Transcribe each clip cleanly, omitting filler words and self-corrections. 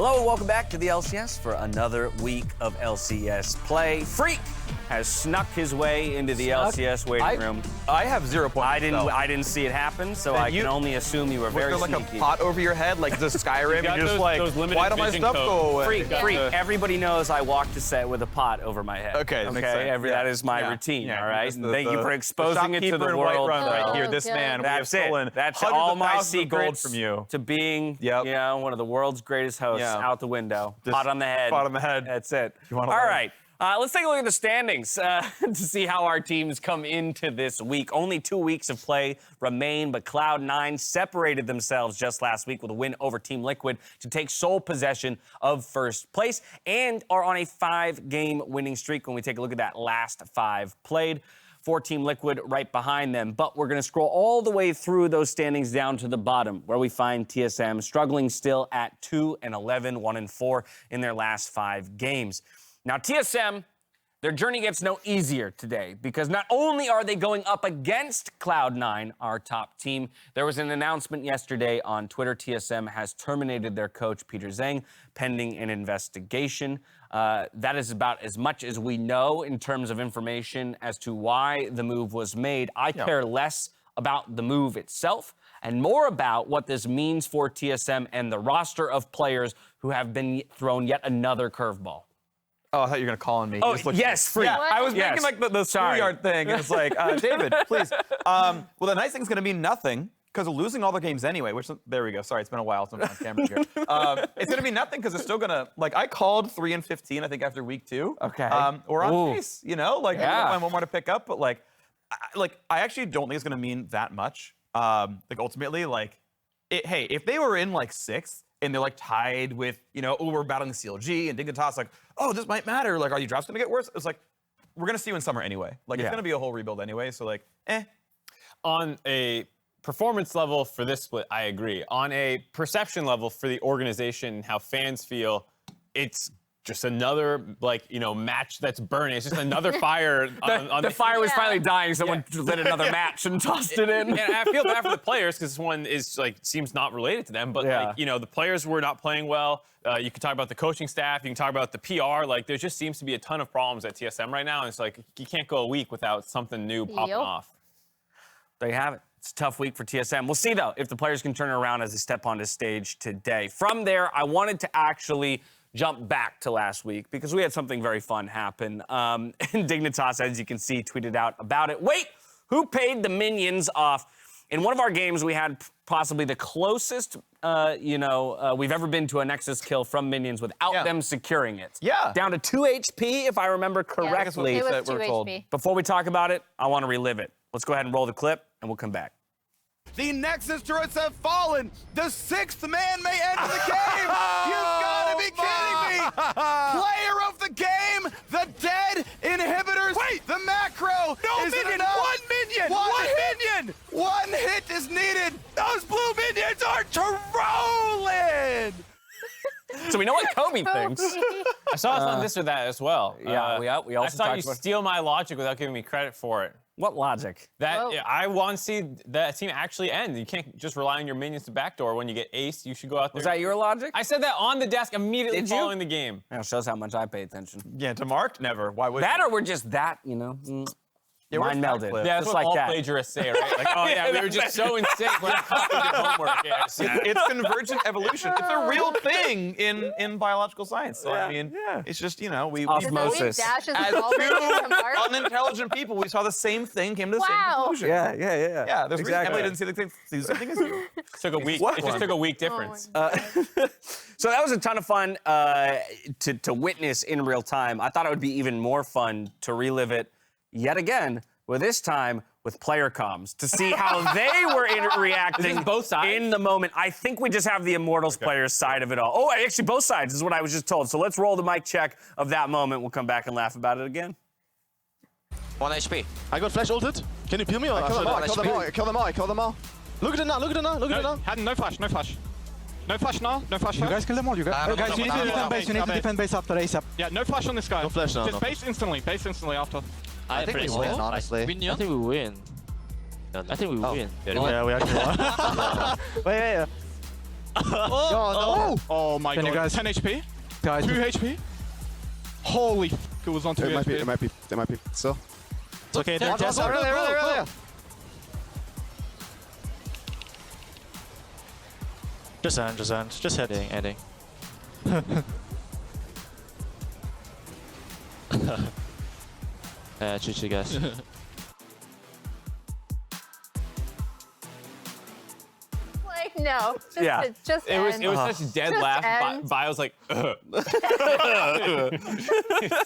Hello and welcome back to the LCS for another week of LCS play. Phreak has snuck his way into the LCS waiting room. I have 0 points. I didn't see it happen, so I can only assume you were very Was there like sneaky. a pot over your head, like the Skyrim? You You're just like, why don't my stuff go away? Phreak, everybody knows I walk to set with a pot over my head. Okay, that makes sense. That is my routine, all right? Thank you for exposing it to the world. Right here, this man, That's we have it. stolen That's hundreds all of my thousands of gold secrets from you. to being, you know, one of the world's greatest hosts out the window. Just Pot on the head. Pot on the head. That's it. You All wanna learn? right. Let's take a look at the standings to see how our teams come into this week. Only 2 weeks of play remain, but Cloud9 separated themselves just last week with a win over Team Liquid to take sole possession of first place and are on a 5-game winning streak when we take a look at that last 5 played. For Team Liquid right behind them. But we're going to scroll all the way through those standings down to the bottom, where we find TSM struggling still at 2-11, 1-4 in their last 5 games. Now, TSM, their journey gets no easier today because not only are they going up against Cloud9, our top team, there was an announcement yesterday on Twitter. TSM has terminated their coach, Peter Zhang, pending an investigation. That is about as much as we know in terms of information as to why the move was made. I care less about the move itself and more about what this means for TSM and the roster of players who have been thrown yet another curveball. Oh, I thought you were going to call on me. Oh, yes, Phreak. Yeah, I was making like the schoolyard thing. And it's like, David, please. Well, the nice thing's going to be nothing because of losing all the games anyway, which, there we go. Sorry, it's been a while since I'm on camera here. It's going to be nothing because it's still going to, like, I called 3-15, I think, after week 2. Okay. We're on pace, you know? Like, Yeah. I want more to pick up, but, like, I actually don't think it's going to mean that much. Like, ultimately, like, hey, if they were in, like, 6th, and they're like tied with, you know, we're battling CLG and Dignitas, like, oh, this might matter. Like, are your drops gonna get worse? It's like, we're gonna see you in summer anyway. Like, it's gonna be a whole rebuild anyway, so like, On a performance level for this split, I agree. On a perception level for the organization and how fans feel, it's just another, like, you know, match that's burning. It's just another fire. The fire was finally dying. Someone lit another match and tossed it in. And I feel bad for the players because this one is like seems not related to them. But like, you know, the players were not playing well. You can talk about the coaching staff. You can talk about the PR. Like, there just seems to be a ton of problems at TSM right now. And it's like you can't go a week without something new popping off. There you have it. It's a tough week for TSM. We'll see, though, if the players can turn it around as they step onto stage today. From there, I wanted to actually jump back to last week because we had something very fun happen. And Dignitas, as you can see, tweeted out about it. Wait, who paid the Minions off? In one of our games, we had possibly the closest, we've ever been to a Nexus kill from Minions without them securing it. Yeah. Down to 2 HP, if I remember correctly. It was 2 HP. Before we talk about it, I want to relive it. Let's go ahead and roll the clip, and we'll come back. The Nexus turrets have fallen. The 6th man may enter the game. You've got to be kidding me. Player of the game, the dead inhibitors. Wait, the macro. No is minion. Enough. One minion. One minion. One hit is needed. Those blue minions are trolling. So we know what Kobe thinks. I saw us on this or that as well. Yeah, we also I saw you talked about steal my logic without giving me credit for it. What logic? That I want to see that team actually end. You can't just rely on your minions to backdoor. When you get aced, you should go out there. Was that your logic? I said that on the desk immediately Did you? following the game. That shows how much I pay attention. Yeah, to Mark, never. Why would That or we're just that, you know, Yeah, mind where's that melded. clip? Yeah, that's just what like all that. plagiarists say, right? Like, oh yeah, we were just so in sync when it comes to homework. Yeah, It's convergent evolution. It's a real thing in biological science. So I mean, it's just, you know, we Osmosis. Dashes as all two unintelligent people, we saw the same thing, came to the same conclusion. Yeah. Yeah, there's Exactly. Emily didn't see the same thing as you. took a week. What It just one? took a week difference. So that was a ton of fun to witness in real time. I thought it would be even more fun to relive it yet again, with this time with player comms, to see how they were reacting Is this both sides? in the moment. I think we just have the Immortals players side of it all. Oh, actually, both sides is what I was just told. So let's roll the mic check of that moment. We'll come back and laugh about it again. 1 HP. I got flash ulted. Can you peel me or kill them all, kill them all, kill them all. Look at it now, look at it now, look at it now. Had no flash, no flash. No flash now, no flash. You guys kill them all, you guys. Guys, you need to defend base, you need to defend base after ASAP. Yeah, no flash on this guy. No flash now, Just no. base instantly after. I think we win, honestly. I think we win. I think we win. Yeah, we actually won. Wait. Oh my Can you god. guys- 10 HP. Guys, 2 HP. Holy f, it was on 2 It might be. HP. It might be. It might be. Still. it's okay. They're just Earlier. Just heading. GG guys. Like, no. Just, Yeah. just It was end. such a dead Just laugh. end. Vi was like,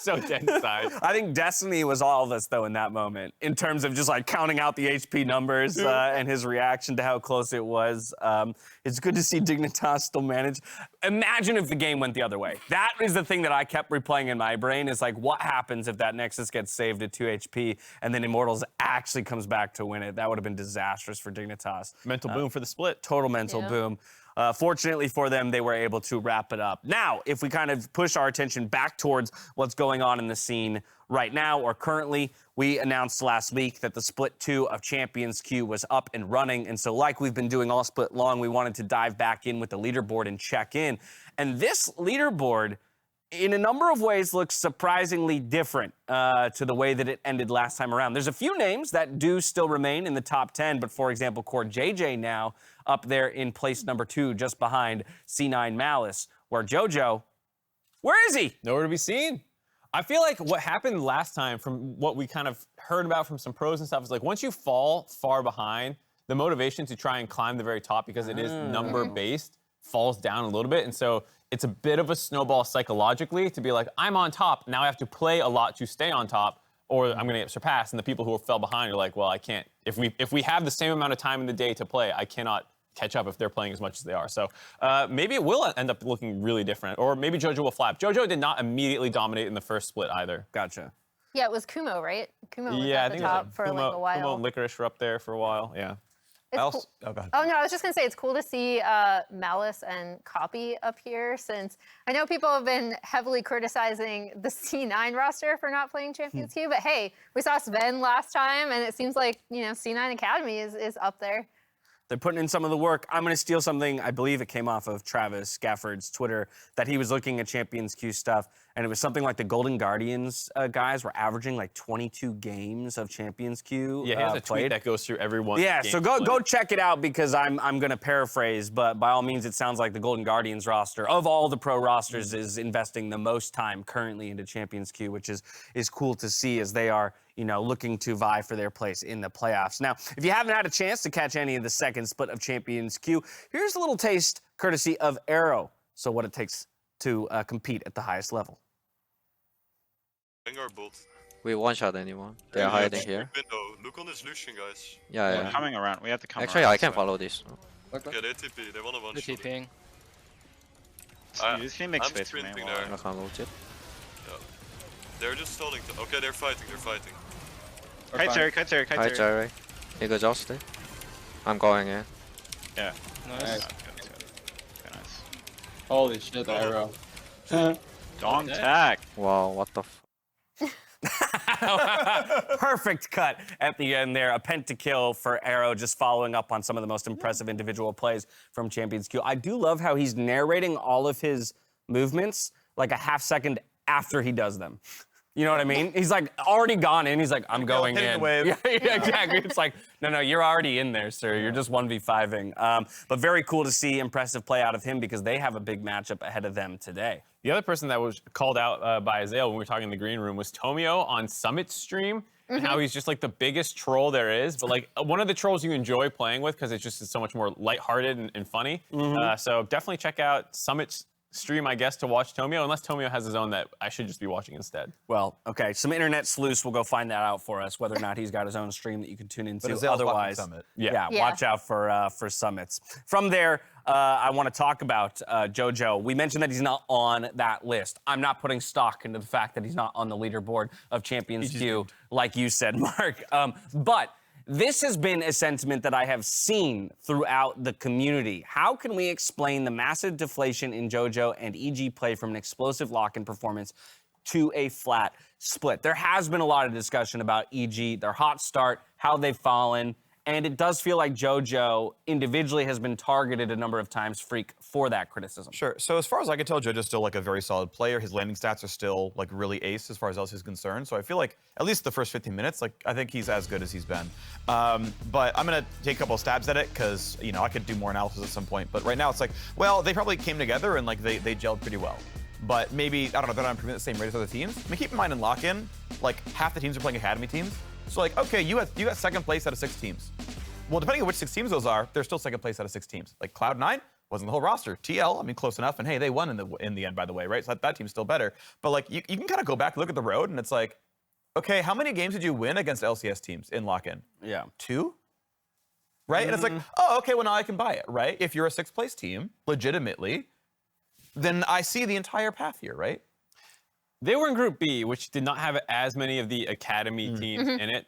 so dead inside. I think Destiny was all of us, though, in that moment, in terms of just like counting out the HP numbers and his reaction to how close it was. It's good to see Dignitas still manage. Imagine if the game went the other way. That is the thing that I kept replaying in my brain is like, what happens if that Nexus gets saved at 2 HP and then Immortals actually comes back to win it? That would have been disastrous for Dignitas. Mental boom for the split. Total mental Yeah. boom. Fortunately for them, they were able to wrap it up. Now, if we kind of push our attention back towards what's going on in the scene right now or currently, we announced last week that the Split 2 of Champions Queue was up and running. And so like we've been doing all split long, we wanted to dive back in with the leaderboard and check in. And this leaderboard, in a number of ways, looks surprisingly different to the way that it ended last time around. There's a few names that do still remain in the top 10, but for example, Core JJ now up there in place number 2, just behind C9 Malice, where JoJo, where is he? Nowhere to be seen. I feel like what happened last time, from what we kind of heard about from some pros and stuff, is like once you fall far behind, the motivation to try and climb the very top, because it is number based, falls down a little bit. And so it's a bit of a snowball psychologically to be like, I'm on top. Now I have to play a lot to stay on top, or I'm going to get surpassed. And the people who fell behind are like, well, I can't. If we have the same amount of time in the day to play, I cannot catch up if they're playing as much as they are. So maybe it will end up looking really different, or maybe JoJo will flap. JoJo did not immediately dominate in the first split either. Gotcha. Yeah, it was Kumo, right? Kumo was Yeah, I at the think it was top for like a while. Kumo and LeTigress were up there for a while. Yeah. It's Oh, cool. go ahead. Oh no, I was just gonna say it's cool to see Malice and Copy up here, since I know people have been heavily criticizing the C9 roster for not playing Champions Queue, but hey, we saw Sven last time, and it seems like, you know, C9 Academy is up there. They're putting in some of the work. I'm going to steal something. I believe it came off of Travis Gafford's Twitter, that he was looking at Champions Queue stuff, and it was something like the Golden Guardians guys were averaging like 22 games of Champions Queue. Yeah, he has a tweet played. that goes through everyone's Yeah, game so go split. check it out, because I'm going to paraphrase, but by all means, it sounds like the Golden Guardians roster of all the pro rosters is investing the most time currently into Champions Queue, which is cool to see, as they are, you know, looking to vie for their place in the playoffs. Now, if you haven't had a chance to catch any of the second split of Champions Queue, here's a little taste courtesy of Arrow. So what it takes to compete at the highest level. Our bolt. We one-shot anyone. They're hiding here. Window. Look on this Lucian, guys. Yeah. Coming around. We have to come Actually, around. I can follow this. Okay, they TP. They wanna one shot. TPing. This makes I'm space for me. sprinting while there. I can't loot it. They're just stalling. Okay, they're fighting. Kite Zeri. Hi, Jerry. You go just stay. I'm going in. Yeah. Nice. Okay, nice. Holy shit, Arrow. Dong tag. Wow, what the f... Perfect cut at the end there. A pentakill for Arrow, just following up on some of the most impressive individual plays from Champions Queue. I do love how he's narrating all of his movements like a half second after he does them. You know what I mean? He's like already gone in. He's like, I'm going hitting in. the wave. Yeah, exactly. It's like, no, you're already in there, sir. You're just 1v5ing. But very cool to see impressive play out of him, because they have a big matchup ahead of them today. The other person that was called out by Azael when we were talking in the green room was Tomio on Summit's stream, and how he's just like the biggest troll there is, but like one of the trolls you enjoy playing with, because it's just so much more lighthearted and funny. So definitely check out Summit's stream, I guess, to watch Tomio, unless Tomio has his own that I should just be watching instead. Well, okay, some internet sleuths will go find that out for us, whether or not he's got his own stream that you can tune into. But Azael's watching Otherwise, Summit. yeah, Yeah. watch out for Summits. From there, I want to talk about JoJo. We mentioned that he's not on that list. I'm not putting stock into the fact that he's not on the leaderboard of Champions Queue, like you said, Mark. But this has been a sentiment that I have seen throughout the community. How can we explain the massive deflation in JoJo and EG play from an explosive lock-in performance to a flat split? There has been a lot of discussion about EG, their hot start, how they've fallen, And it does feel like JoJo individually has been targeted a number of times, Phreak, for that criticism. Sure. So as far as I can tell, JoJo's still like a very solid player. His landing stats are still like really ace as far as LCS is concerned. So I feel like at least the first 15 minutes, like I think he's as good as he's been. But I'm gonna take a couple of stabs at it because I could do more analysis at some point. But right now it's like, well, they probably came together and like they gelled pretty well. But maybe, I don't know, they're not improving at the same rate as other teams. I mean, keep in mind in lock-in, like half the teams are playing academy teams. So like, okay, you got second place out of 6 teams. Well, depending on which 6 teams those are, they're still second place out of 6 teams. Like Cloud9 wasn't the whole roster. TL, I mean, close enough. And hey, they won in the end, by the way, right? So that team's still better. But like, you can kind of go back, look at the road, and it's like, okay, how many games did you win against LCS teams in lock-in? Yeah. 2? Right? And it's like, oh, okay, well now I can buy it, right? If you're a 6th place team, legitimately, then I see the entire path here, right? They were in Group B, which did not have as many of the academy teams in it.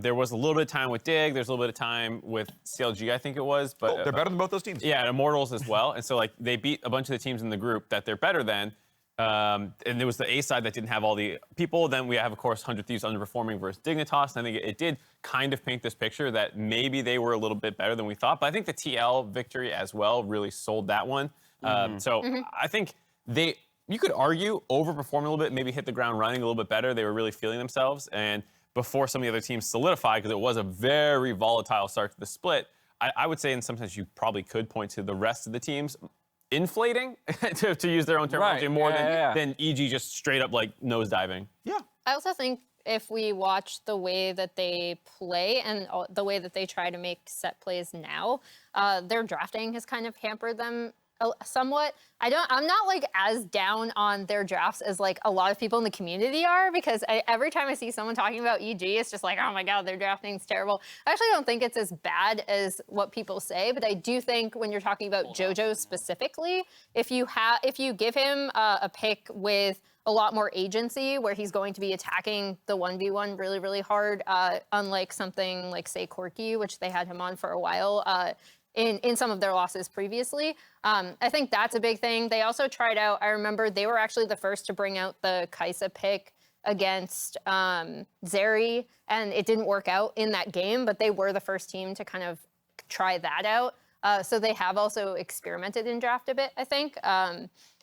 There was a little bit of time with Dig. There's a little bit of time with CLG, I think it was. But they're better than both those teams. Yeah, and Immortals as well. And so like they beat a bunch of the teams in the group that they're better than. And there was the A side that didn't have all the people. Then we have, of course, 100 Thieves underperforming versus Dignitas. And I think it did kind of paint this picture that maybe they were a little bit better than we thought. But I think the TL victory as well really sold that one. So I think you could argue overperformed a little bit, maybe hit the ground running a little bit better. They were really feeling themselves. And before some of the other teams solidified, because it was a very volatile start to the split, I would say in some sense you probably could point to the rest of the teams inflating, to use their own terminology, more than EG just straight up like nosediving. Yeah. I also think if we watch the way that they play and the way that they try to make set plays now, their drafting has kind of hampered them somewhat. I'm not like as down on their drafts as like a lot of people in the community are, because every time I see someone talking about EG, it's just like, oh my God, their drafting's terrible. I actually don't think it's as bad as what people say, but I do think when you're talking about JoJo specifically, if you give him a pick with a lot more agency where he's going to be attacking the 1v1 really hard, unlike something like say Corki, which they had him on for a while, in some of their losses previously. I think that's a big thing. They also tried out, I remember they were actually the first to bring out the Kai'Sa pick against Zeri, and it didn't work out in that game, but they were the first team to kind of try that out. So they have also experimented in draft a bit, I think.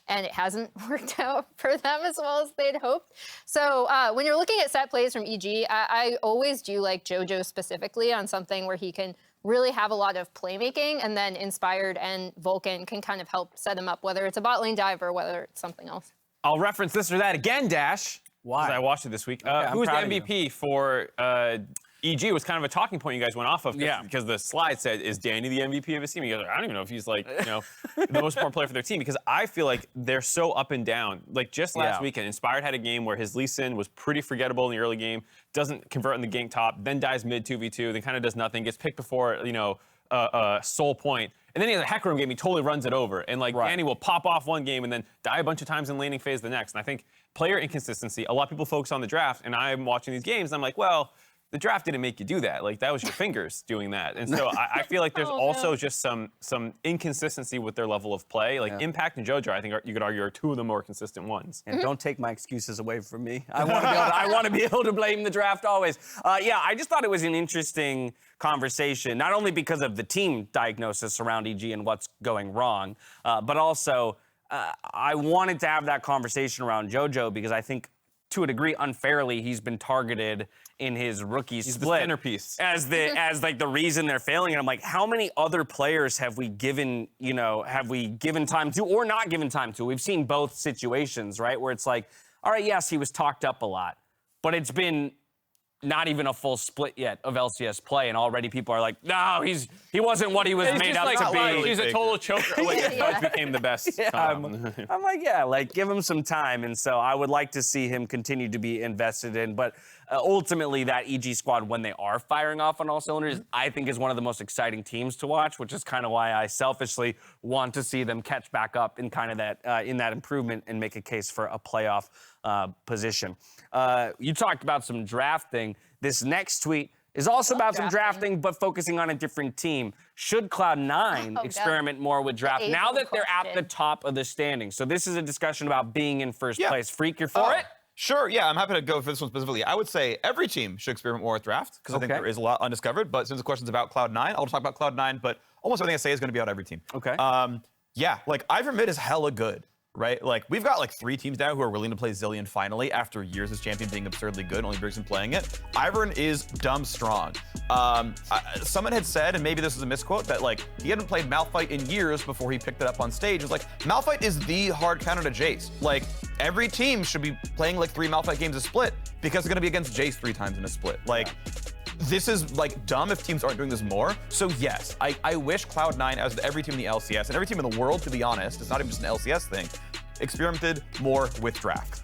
And it hasn't worked out for them as well as they'd hoped. So when you're looking at set plays from EG, I always do like JoJo specifically on something where he can really have a lot of playmaking, and then Inspired and Vulcan can kind of help set him up, whether it's a bot lane dive or whether it's something else. I'll reference this or that again, Dash. Why? Because I watched it this week. Okay, who's the MVP for EG? Was kind of a talking point you guys went off of, because the slide said, is Danny the MVP of his team? You guys are, I don't even know if he's like, the most important player for their team, because I feel like they're so up and down. Like just last weekend, Inspired had a game where his Lee Sin was pretty forgettable in the early game, doesn't convert in the gank top, then dies mid 2v2, then kind of does nothing, gets picked before, soul point. And then he has a Hecarim game, he totally runs it over. And like Danny will pop off one game and then die a bunch of times in laning phase the next. And I think player inconsistency, a lot of people focus on the draft, and I'm watching these games, and I'm like, well, the draft didn't make you do that. Like that was your fingers doing that. And so I feel like there's also just some inconsistency with their level of play. Like Impact and JoJo, I think you could argue are 2 of the more consistent ones. And don't take my excuses away from me. I want to be able to blame the draft always. I just thought it was an interesting conversation, not only because of the team diagnosis around EG and what's going wrong, but also I wanted to have that conversation around JoJo because I think to a degree unfairly he's been targeted in his rookie split the centerpiece as like the reason they're failing. And I'm like, how many other players have we given time to or not given time to? We've seen both situations, right? Where it's like, all right, yes, he was talked up a lot, but it's been not even a full split yet of LCS play, and already people are like, no, he wasn't what he was made out to be. He's a total choker. Like, became the best. I'm like, give him some time. And so I would like to see him continue to be invested in. But ultimately, that EG squad, when they are firing off on all cylinders, I think is one of the most exciting teams to watch, which is kind of why I selfishly want to see them catch back up in kind of that in that improvement and make a case for a playoff position. You talked about some drafting. This next tweet is also about some drafting, but focusing on a different team. Should Cloud9 experiment more with draft now that they're at the top of the standings? So this is a discussion about being in first place. Phreak, you're for it? Sure, yeah, I'm happy to go for this one specifically. I would say every team should experiment more with draft, because I think there is a lot undiscovered. But since the question's about Cloud9, I'll talk about Cloud9, but almost everything I say is going to be about every team. Okay. Yeah, like, Ivor mid is hella good, right? Like, we've got like 3 teams now who are willing to play Zilean finally after years as champion being absurdly good, only Brigson playing it. Ivern is dumb strong. Someone had said, and maybe this is a misquote, that like he hadn't played Malphite in years before he picked it up on stage. It was like, Malphite is the hard counter to Jayce. Like, every team should be playing like 3 Malphite games a split because it's gonna be against Jayce 3 times in a split. Like, this is like dumb if teams aren't doing this more. So yes, I wish Cloud9, as every team in the LCS and every team in the world, to be honest, it's not even just an LCS thing, experimented more with draft.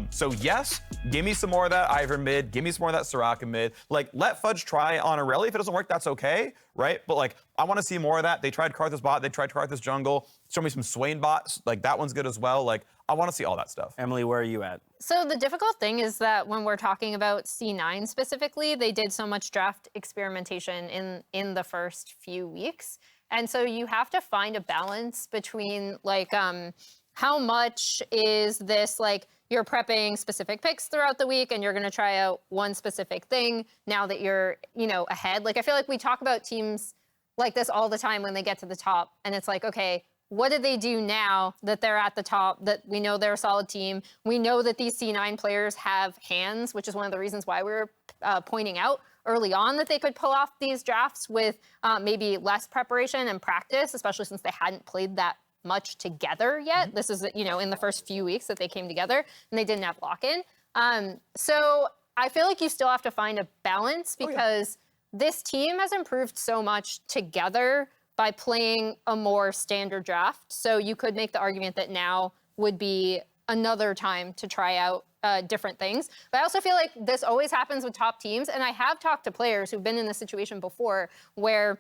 So yes, give me some more of that Ivor mid, give me some more of that Soraka mid. Like, let Fudge try on a Rally. If it doesn't work, that's okay, right? But like, I want to see more of that. They tried Karthus bot, they tried Karthus jungle. Show me some Swain bots, like that one's good as well. Like, I want to see all that stuff. Emily, where are you at? So the difficult thing is that when we're talking about C9 specifically, they did so much draft experimentation in the first few weeks. And so you have to find a balance between like, how much is this like, you're prepping specific picks throughout the week and you're going to try out one specific thing now that you're, you know, ahead. Like, I feel like we talk about teams like this all the time when they get to the top, and it's like, okay, what do they do now that they're at the top, that we know they're a solid team? We know that these C9 players have hands, which is one of the reasons why we were pointing out early on that they could pull off these drafts with maybe less preparation and practice, especially since they hadn't played that much together yet. This is, you know, in the first few weeks that they came together and they didn't have lock-in. So I feel like you still have to find a balance because this team has improved so much together by playing a more standard draft. So you could make the argument that now would be another time to try out different things. But I also feel like this always happens with top teams. And I have talked to players who've been in this situation before where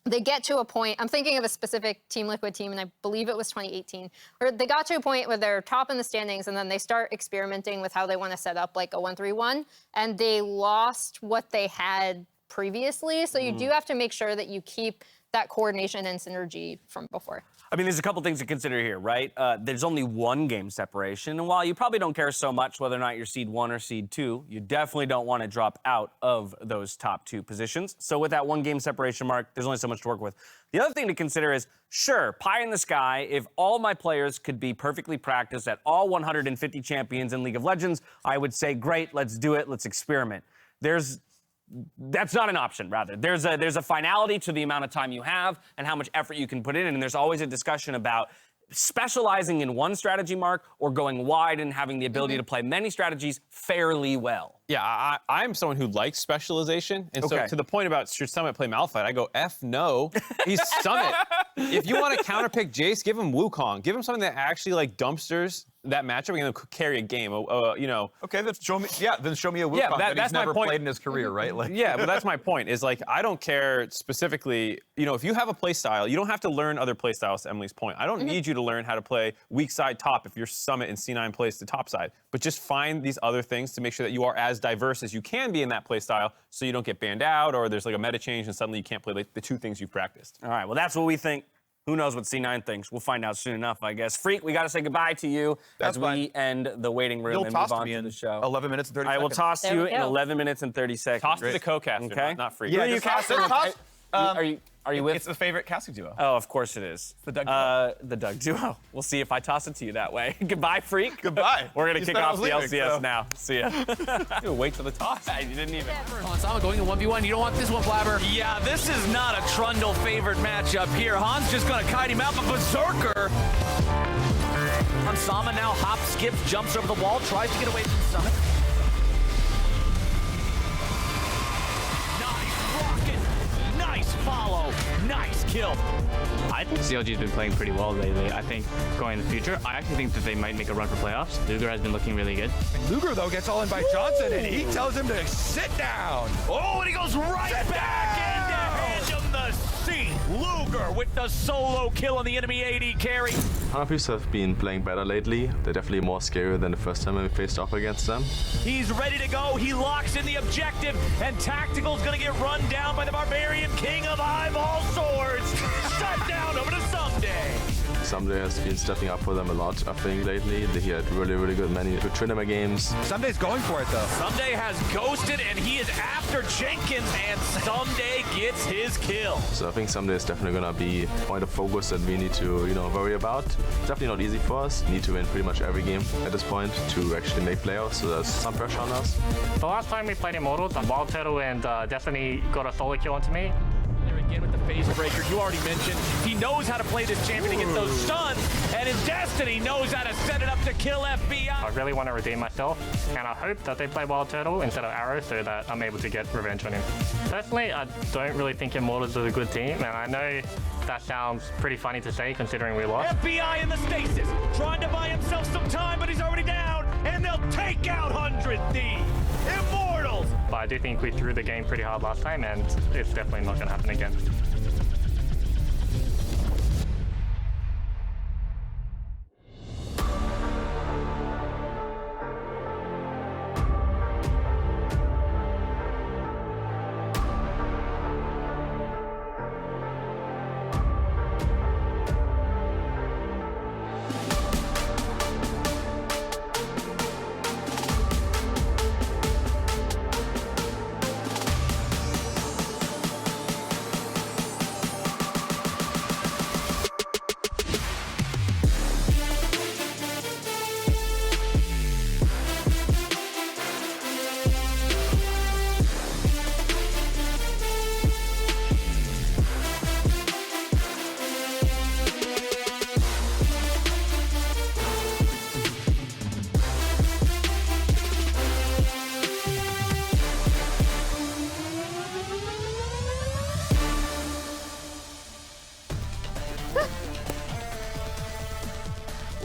they get to a point, I'm thinking of a specific Team Liquid team, and I believe it was 2018, where they got to a point where they're top in the standings, and then they start experimenting with how they want to set up like a 1-3-1, and they lost what they had previously. So you do have to make sure that you keep that coordination and synergy from before. I mean, there's a couple things to consider here, right? There's only 1 game separation, and while you probably don't care so much whether or not you're seed 1 or seed 2, you definitely don't want to drop out of those top 2 positions. So with that 1 game separation mark, there's only so much to work with. The other thing to consider is, sure, pie in the sky, if all my players could be perfectly practiced at all 150 champions in League of Legends, I would say, great, let's do it, let's experiment. That's not an option, rather. There's a finality to the amount of time you have and how much effort you can put in, and there's always a discussion about specializing in one strategy mark or going wide and having the ability to play many strategies fairly well. Yeah, I'm someone who likes specialization, and so to the point about should Summit play Malphite, I go, F no, he's Summit. If you want to counterpick Jayce, give him Wukong. Give him something that actually like dumpsters that matchup and carry a game. You know. Okay, then show me. Yeah, then show me a Wukong that he's never played in his career, right? Like. Yeah, but that's my point. Is like I don't care specifically. You know, if you have a play style, you don't have to learn other play styles. To Emily's point, I don't need you to learn how to play weak side top if your Summit and C9 plays the top side. But just find these other things to make sure that you are as diverse as you can be in that play style, so you don't get banned out or there's like a meta change and suddenly you can't play like the 2 things you've practiced. All right, well, that's what we think. Who knows what C9 thinks? We'll find out soon enough, I guess. Phreak, we got to say goodbye to you as we end the waiting room and move on to the show. 11 minutes and 30 seconds. I will toss you in 11 minutes and 30 seconds. Toss to the co-caster, okay? not Phreak. Yeah, you toss. Are you with? It's the favorite casting duo. Oh, of course it is. The Doug duo. The Doug duo. We'll see if I toss it to you that way. Goodbye, Phreak. Goodbye. We're going to kick off the LCS now. See ya. Wait for the toss. You didn't even. Hans going in 1v1. You don't want this one, Blabber. Yeah, this is not a Trundle favorite matchup here. Hans just going to kite him out, but Berserker. Hansama now hops, skips, jumps over the wall, tries to get away from Summit. Nice follow, nice kill. I think CLG's been playing pretty well lately. I think going in the future, I actually think that they might make a run for playoffs. Luger has been looking really good. Luger, though, gets all in by Johnson, and he tells him to sit down. Oh, and he goes right back in to hand him the seat. Luger with the solo kill on the enemy AD carry. Hanafi's have been playing better lately. They're definitely more scarier than the first time we faced off against them. He's ready to go. He locks in the objective, and Tactical's gonna get run down by the Barbarian King of Eyeball Swords. Shut down over to Ssumday. Ssumday has been stepping up for them a lot, I think, lately. He had really good many good tournament games. Ssumday's going for it, though. Ssumday has ghosted, and he is after Jenkins, and Ssumday gets his kill. So I think Ssumday is definitely gonna be a point of focus that we need to, worry about. It's definitely not easy for us. Need to win pretty much every game at this point to actually make playoffs, so there's some pressure on us. The last time we played Immortals, Wild Turtle and Destiny got a solo kill onto me. There again with the phase breaker, you already mentioned. He knows how to play this champion to get those stuns, and in Destiny knows how to set it up to kill FBI. I really want to redeem myself, and I hope that they play Wild Turtle instead of Arrow so that I'm able to get revenge on him. Personally, I don't really think Immortals is a good team, and I know that sounds pretty funny to say considering we lost. FBI in the stasis, trying to buy himself some time, but he's already down, and they'll take out 100 Thieves. Immortals! But I do think we threw the game pretty hard last time, and it's definitely not going to happen again.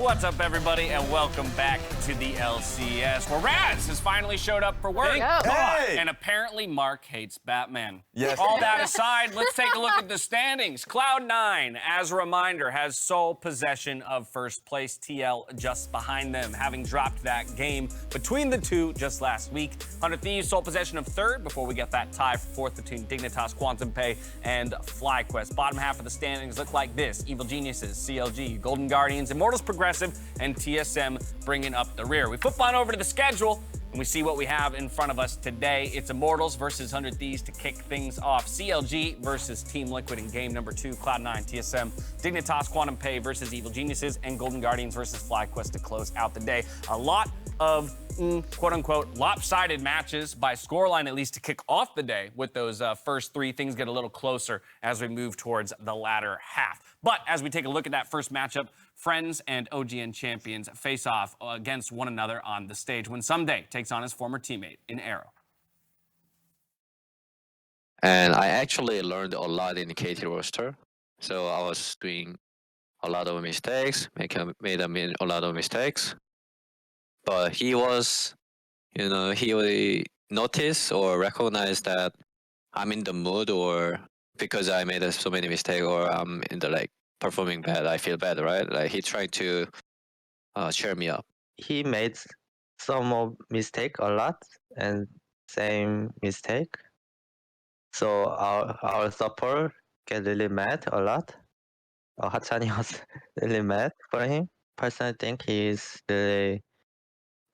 What's up, everybody, and welcome back to the LCS, where Raz has finally showed up for work. Hey! And apparently Mark hates Batman. Yes. All that aside, let's take a look at the standings. Cloud9, as a reminder, has sole possession of first place. TL just behind them, having dropped that game between the two just last week. 100 Thieves, sole possession of third, before we get that tie for fourth between Dignitas, Quantum Pay, and FlyQuest. Bottom half of the standings look like this. Evil Geniuses, CLG, Golden Guardians, Immortals Progressive, and TSM bringing up the rear. We flip on over to the schedule, and we see what we have in front of us today. It's Immortals versus 100 Thieves to kick things off. CLG versus Team Liquid in game number 2. Cloud9, TSM, Dignitas, Quantum Pay versus Evil Geniuses, and Golden Guardians versus FlyQuest to close out the day. A lot of quote-unquote lopsided matches by scoreline, at least to kick off the day. With those first three, things get a little closer as we move towards the latter half. But as we take a look at that first matchup, Friends and OGN champions face off against one another on the stage when Ssumday takes on his former teammate in Arrow. And I actually learned a lot in the KT roster. So I was doing a lot of mistakes, made a lot of mistakes. But he was, he noticed or recognized that I'm in the mood, or because I made so many mistakes, or I'm in the performing bad, I feel bad, right? Like he tried to cheer me up. He made some mistake a lot and same mistake. So our support get really mad a lot. Hachani was really mad for him. Personally, I think he's really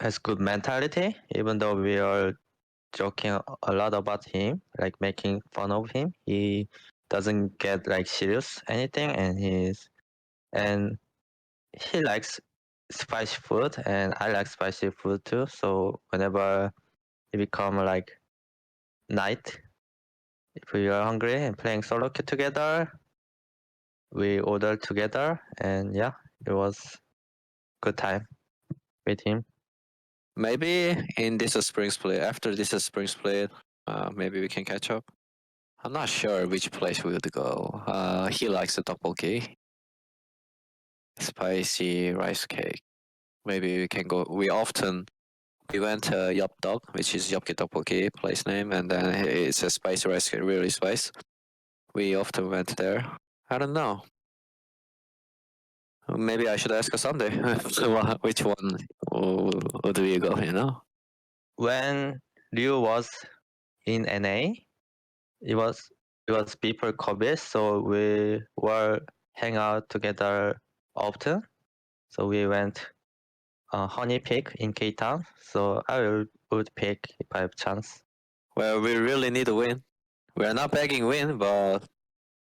has good mentality, even though we are joking a lot about him, like making fun of him. He doesn't get serious anything, and he likes spicy food, and I like spicy food too. So whenever it become night, if we are hungry and playing solo queue together, we order together, and yeah, it was good time with him. Maybe in this Spring Split, after this Spring Split, maybe we can catch up. I'm not sure which place we would go. He likes the tteokbokki, spicy rice cake. Maybe we can go. We went to Yeopdeok, which is Yeopki tteokbokki place name, and then it's a spicy rice cake, really spicy. We often went there. I don't know. Maybe I should ask Ssumday which one would we go, When Ryu was in NA, it was before COVID, so we were hang out together often. So we went honey pick in K-Town. So would pick if I have chance. Well, we really need to win. We are not begging win, but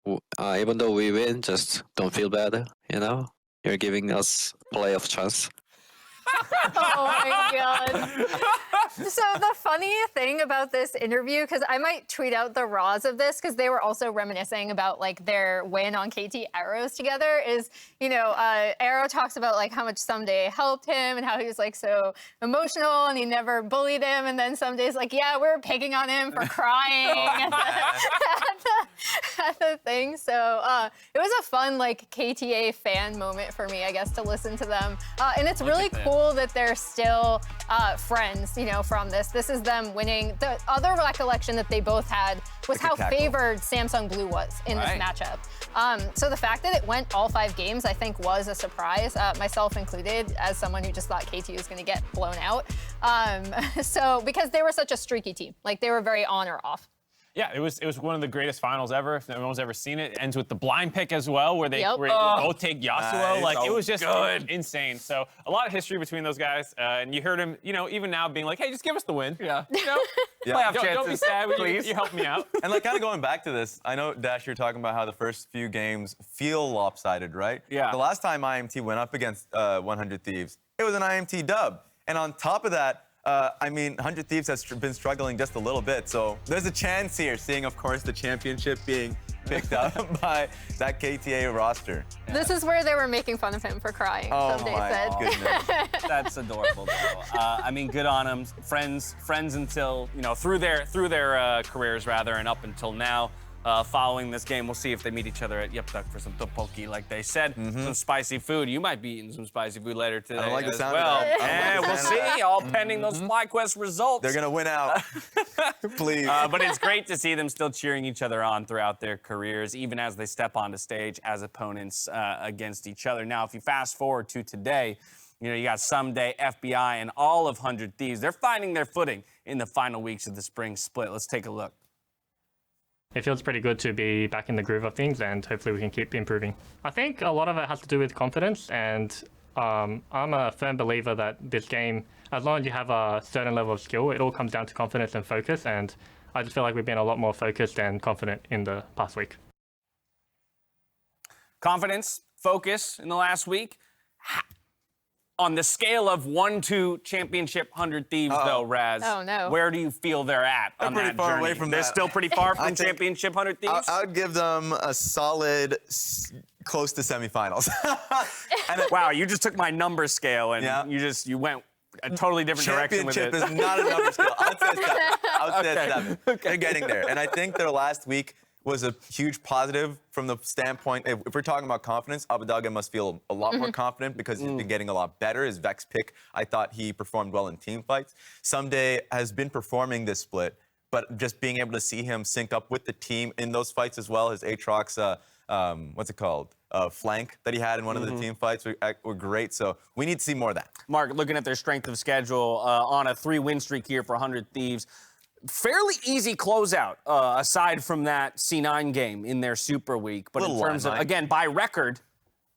even though we win, just don't feel bad. You know, you're giving us playoff chance. Oh my god. So the funny thing about this interview, because I might tweet out the raws of this, because they were also reminiscing about like their win on KT Arrows together, is, you know, Arrow talks about like how much Ssumday helped him and how he was like so emotional and he never bullied him, and then Ssumday's like, yeah, we were picking on him for crying at the thing. So it was a fun like KTA fan moment for me, I guess, to listen to them. And it's really cool that they're still friends, you know, from this. This is them winning. The other recollection that they both had was how favored Samsung Blue was in this matchup. So the fact that it went all 5 games, I think, was a surprise, myself included, as someone who just thought KT was going to get blown out. So because they were such a streaky team, like they were very on or off. Yeah, it was one of the greatest finals ever, if anyone's ever seen it. It ends with the blind pick as well, where they both take Yasuo. Like, it was just insane. So a lot of history between those guys. And you heard him, you know, even now being like, hey, just give us the win. Yeah. You know? Playoff chances. Don't be sad. Please. You helped me out. And like kind of going back to this, I know, Dash, you're talking about how the first few games feel lopsided, right? Yeah. The last time IMT went up against 100 Thieves, it was an IMT dub. And on top of that, I mean, 100 Thieves has been struggling just a little bit, so there's a chance here, seeing, of course, the championship being picked up by that KTA roster. This is where they were making fun of him for crying, Ssumday said. Goodness. That's adorable, though. I mean, good on them. Friends until, you know, through their careers, rather, and up until now. Following this game, we'll see if they meet each other at Abbedagge for some tteokbokki, like they said. Some spicy food. You might be eating some spicy food later today. I don't like the as sound well. of that. And we'll see, all pending those FlyQuest results. They're gonna win out. Please. But it's great to see them still cheering each other on throughout their careers, even as they step onto stage as opponents against each other. Now, if you fast forward to today, you know, you got Ssumday, FBI, and all of 100 Thieves. They're finding their footing in the final weeks of the spring split. Let's take a look. It feels pretty good to be back in the groove of things, and hopefully we can keep improving. I think a lot of it has to do with confidence, and I'm a firm believer that this game, as long as you have a certain level of skill, it all comes down to confidence and focus, and I just feel like we've been a lot more focused and confident in the past week. Confidence, focus in the last week. On the scale of 1 to championship 100 Thieves, though, Raz, where do you feel they're at on that journey? They're pretty far away from that. They're still pretty far from championship 100 Thieves? I would give them a solid close to semifinals. Wow, you just took my number scale and you went a totally different direction with it. Championship is not a number scale. I would say 7. I would say 7. They're getting there. And I think their last week was a huge positive from the standpoint, if we're talking about confidence, Abbedagge must feel a lot more confident because he's been getting a lot better. His Vex pick, I thought he performed well in team fights. Ssumday has been performing this split, but just being able to see him sync up with the team in those fights as well. His Aatrox, what's it called? Flank that he had in one of the team fights were great. So we need to see more of that. Mark, looking at their strength of schedule on a 3-win streak here for 100 Thieves, fairly easy closeout, aside from that C9 game in their Super Week. But in terms of, again, by record,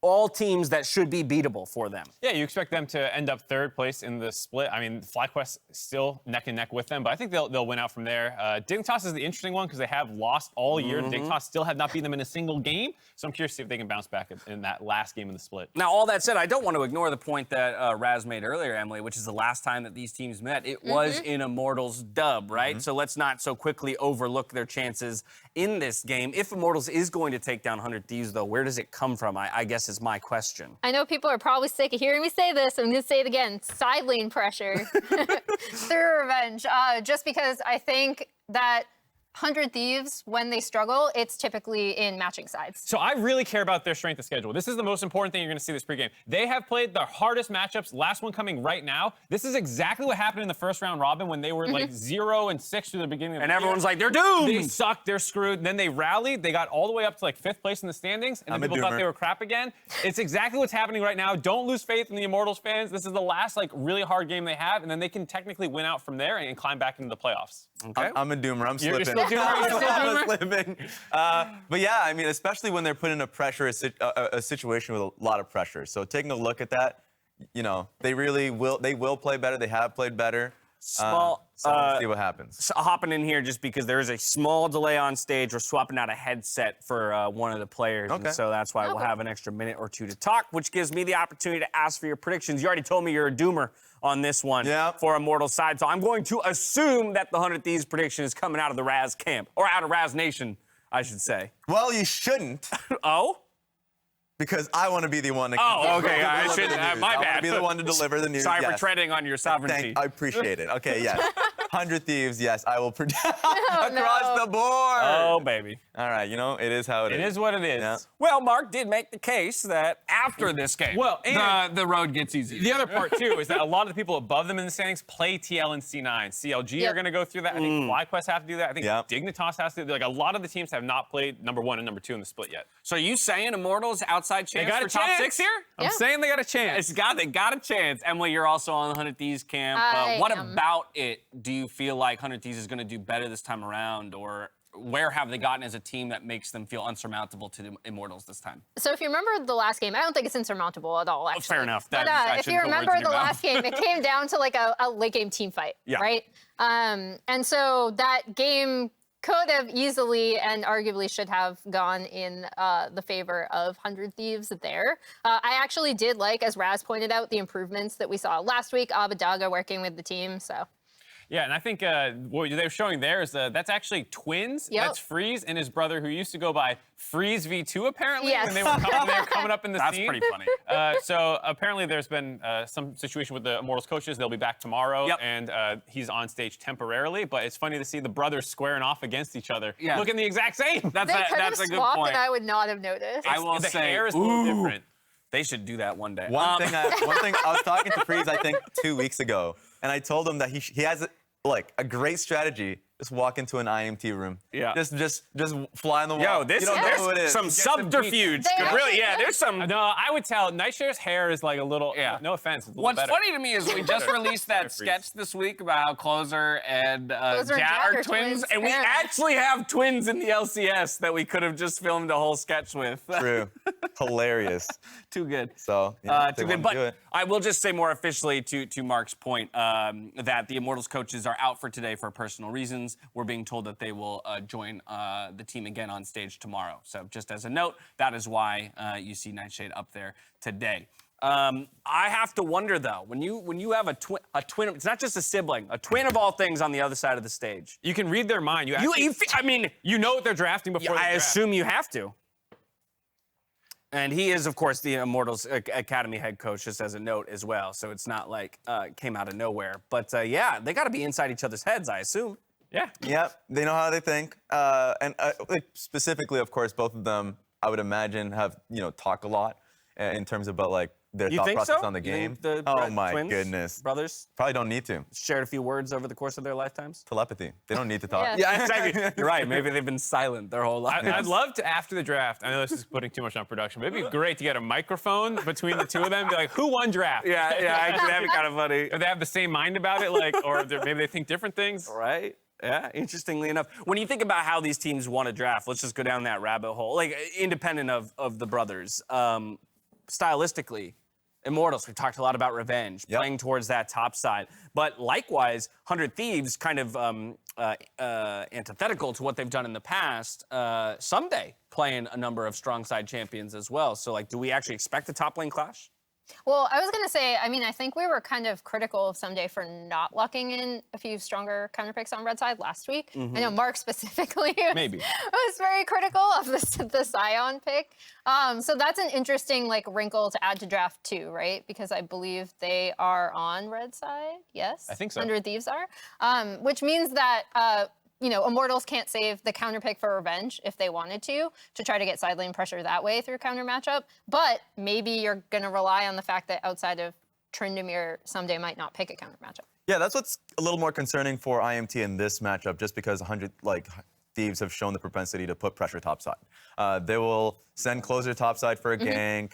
all teams that should be beatable for them. Yeah, you expect them to end up 3rd place in the split. I mean, FlyQuest still neck and neck with them, but I think they'll win out from there. Dignitas is the interesting one because they have lost all year. Dignitas still have not beaten them in a single game, so I'm curious to see if they can bounce back in that last game of the split. Now, all that said, I don't want to ignore the point that Raz made earlier, Emily, which is the last time that these teams met. It was in Immortals dub, right? So let's not so quickly overlook their chances in this game. If Immortals is going to take down 100 Thieves, though, where does it come from? I guess is my question. I know people are probably sick of hearing me say this. I'm going to say it again. Side lane pressure through revenge. Just because I think that 100 Thieves, when they struggle, it's typically in matching sides. So I really care about their strength of schedule. This is the most important thing you're going to see this pregame. They have played their hardest matchups, last one coming right now. This is exactly what happened in the first round robin when they were like 0-6 through the beginning of the year. And everyone's like, they're doomed! They sucked, they're screwed. Then they rallied, they got all the way up to like 5th place in the standings, and then people thought they were crap again. It's exactly what's happening right now. Don't lose faith in the Immortals fans. This is the last like really hard game they have, and then they can technically win out from there and climb back into the playoffs. Okay. I'm a doomer. I'm You're slipping. still doomer? You're still I'm doomer? slipping. But yeah, I mean, especially when they're put in a situation with a lot of pressure. So taking a look at that, you know, they will play better. They have played better. Small. So we'll see what happens. So hopping in here just because there is a small delay on stage. We're swapping out a headset for one of the players. Okay. And so that's why we'll have an extra minute or two to talk, which gives me the opportunity to ask for your predictions. You already told me you're a doomer on this one for Immortals side. So I'm going to assume that the 100 Thieves prediction is coming out of the Raz camp, or out of Raz Nation, I should say. Well, you shouldn't. Oh? Because I want to be the one to okay. I should. My I want bad. to be the one to deliver the news. Sorry for yes. treading on your sovereignty. I appreciate it. Okay, yes. 100 Thieves, yes. I will predict across the board. Oh, baby. All right, you know, it is how it is. It is what it is. Yeah. Well, Mark did make the case that after this game, the road gets easy. The other part, too, is that a lot of the people above them in the standings play TL and C9. CLG are going to go through that. I think FlyQuest have to do that. I think Dignitas has to do that. Like, a lot of the teams have not played number 1 and number 2 in the split yet. So are you saying Immortals outside chance They got for a top chance. 6 here? I'm saying they got a chance. They got a chance. Emily, you're also on the 100 Thieves camp. What about it do you feel like 100 Thieves is going to do better this time around, or where have they gotten as a team that makes them feel unsurmountable to the Immortals this time? So if you remember the last game, I don't think it's insurmountable at all, actually. Fair enough. But if you remember the last game, it came down to like a late game team fight, right? And so that game could have easily and arguably should have gone in the favor of 100 Thieves there. I actually did like, as Raz pointed out, the improvements that we saw last week, Abbedagge working with the team, so. Yeah, and I think what they were showing there is that's actually twins. Yep. That's Freeze and his brother, who used to go by Freeze V2, apparently, Yes. when they were coming up in the That's scene. pretty funny. So apparently there's been some situation with the Immortals coaches. They'll be back tomorrow, and he's on stage temporarily. But it's funny to see the brothers squaring off against each other, looking the exact same. That's a good point. And I would not have noticed. I will the say, hair is a little different. They should do that one day. One thing, I was talking to Freeze, I think, 2 weeks ago, and I told him that he has like a great strategy. Just walk into an IMT room. Yeah. Just fly on the wall. Yo, you don't know who it is. Some subterfuge. Really, there's some. No, I would tell Nightshare's hair is like a little. No offense. It's a little What's better. funny to me is we just released that sketch this week about how Closer and Jat are twins, and we actually have twins in the LCS that we could have just filmed a whole sketch with. True. Hilarious. Too good. So, too good. But I will just say more officially to Mark's point that the Immortals coaches are out for today for personal reasons. We're being told that they will join the team again on stage tomorrow. So just as a note, that is why you see Nightshade up there today. I have to wonder though, when you have a twin, it's not just a sibling, a twin of all things on the other side of the stage. You can read their mind. You know what they're drafting before. I assume you have to. And he is, of course, the Immortals Academy head coach, just as a note as well. So it's not like came out of nowhere. But yeah, they got to be inside each other's heads, I assume. Yeah. Yep. They know how they think. And like specifically, of course, both of them, I would imagine, have talk a lot in terms of like their thought process on the game. Oh my goodness. Brothers? Probably don't need to. Shared a few words over the course of their lifetimes? Telepathy. They don't need to talk. Yeah, exactly. You're right. Maybe they've been silent their whole lives. I'd love to, after the draft, I know this is putting too much on production, but it'd be great to get a microphone between the two of them and be like, who won draft? Yeah, actually, that'd be kind of funny. If they have the same mind about it, like, or maybe they think different things. Right. Yeah, interestingly enough. When you think about how these teams want to draft, let's just go down that rabbit hole, like independent of the brothers. Stylistically, Immortals, we talked a lot about revenge, playing towards that top side. But likewise, 100 Thieves, kind of antithetical to what they've done in the past, Ssumday playing a number of strong side champions as well. So, like, do we actually expect a top lane clash? Well, I was going to say, I mean, I think we were kind of critical of Ssumday for not locking in a few stronger counter picks on red side last week. I know Mark specifically was very critical of the Scion pick. So that's an interesting wrinkle to add to draft too, right? Because I believe they are on red side. Yes, I think so. 100 Thieves are, which means that Immortals can't save the counter pick for revenge if they wanted to try to get side lane pressure that way through counter matchup. But maybe you're going to rely on the fact that outside of Tryndamere, Ssumday might not pick a counter matchup. Yeah, that's what's a little more concerning for IMT in this matchup, just because 100 Thieves have shown the propensity to put pressure topside. They will send Closer topside for a gank.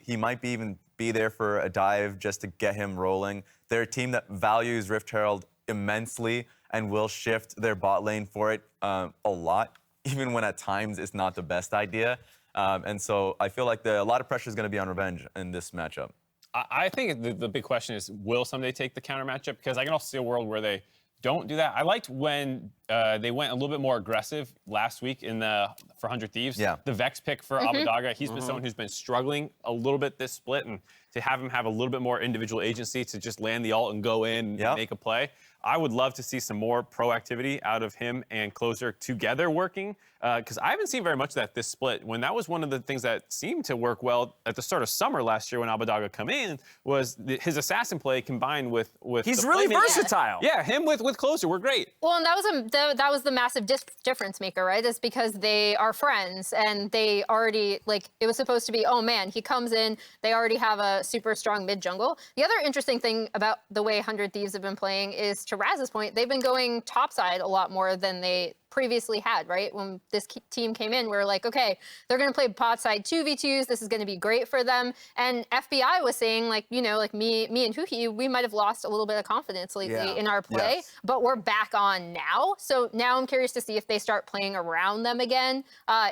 He might even be there for a dive just to get him rolling. They're a team that values Rift Herald immensely. and will shift their bot lane for it a lot, even when at times it's not the best idea. And so I feel like a lot of pressure is going to be on Revenge in this matchup. I think the big question is, will Ssumday take the counter matchup? Because I can also see a world where they don't do that. I liked when they went a little bit more aggressive last week for 100 Thieves. Yeah. The Vex pick for Abbedagge, he's been someone who's been struggling a little bit this split, and to have him have a little bit more individual agency to just land the ult and go in and make a play. I would love to see some more proactivity out of him and Closer together working, because I haven't seen very much of that this split. When that was one of the things that seemed to work well at the start of summer last year when Abbedagge come in, was his assassin play combined with He's the really playmaking. versatile. Yeah, him with Closer were great. Well, and that was the massive difference maker, right? It's because they are friends and they already, like, it was supposed to be, oh man, he comes in, they already have a super strong mid jungle. The other interesting thing about the way 100 Thieves have been playing is, to Raz's point, they've been going topside a lot more than they previously had, right? When this team came in, we were like, okay, they're going to play bot side 2v2s. This is going to be great for them. And FBI was saying, like, you know, like me and huhi, we might have lost a little bit of confidence lately in our play, but we're back on now. So now I'm curious to see if they start playing around them again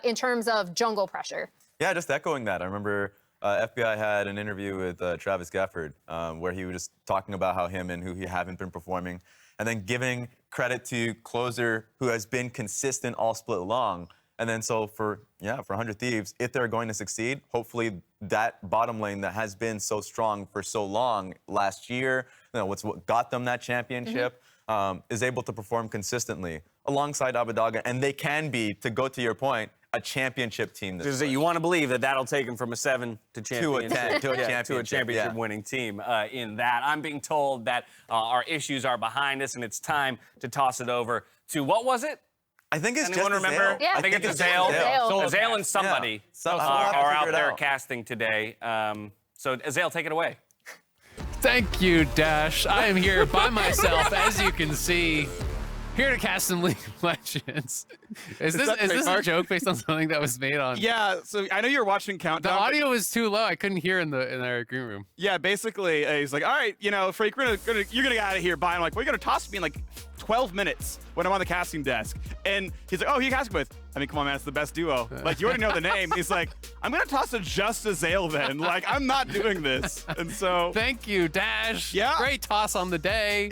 in terms of jungle pressure. Yeah, just echoing that. I remember FBI had an interview with Travis Gafford where he was just talking about how him and huhi haven't been performing, and then giving credit to Closer, who has been consistent all split long. And then so for 100 Thieves, if they're going to succeed, hopefully that bottom lane that has been so strong for so long last year, you know, what got them that championship, is able to perform consistently alongside Abbedagge. And they can be, to go to your point, a championship team this So you want to believe that that'll take them from a 7 to championship to a championship winning team in that. I'm being told that our issues are behind us and it's time to toss it over to, what was it? I think it's Anyone just remember? Azael. Yeah. I think it's Azael. Azael and somebody Yeah. are out there casting today. So Azael, take it away. Thank you, Dash. I am here by myself, as you can see. Here to cast some League of Legends. Is this a joke based on something that was made on? Yeah, so I know you're watching Countdown. The audio was too low. I couldn't hear in our green room. Yeah, basically, he's like, all right, you know, Phreak, you're gonna get out of here. Bye. I'm like, well, you're gonna toss me in like 12 minutes when I'm on the casting desk. And he's like, oh, who you casting with? I mean, come on, man, it's the best duo. Like, you already know the name. He's like, I'm gonna toss a just Azael then. Like, I'm not doing this. And so. Thank you, Dash. Yeah. Great toss on the day.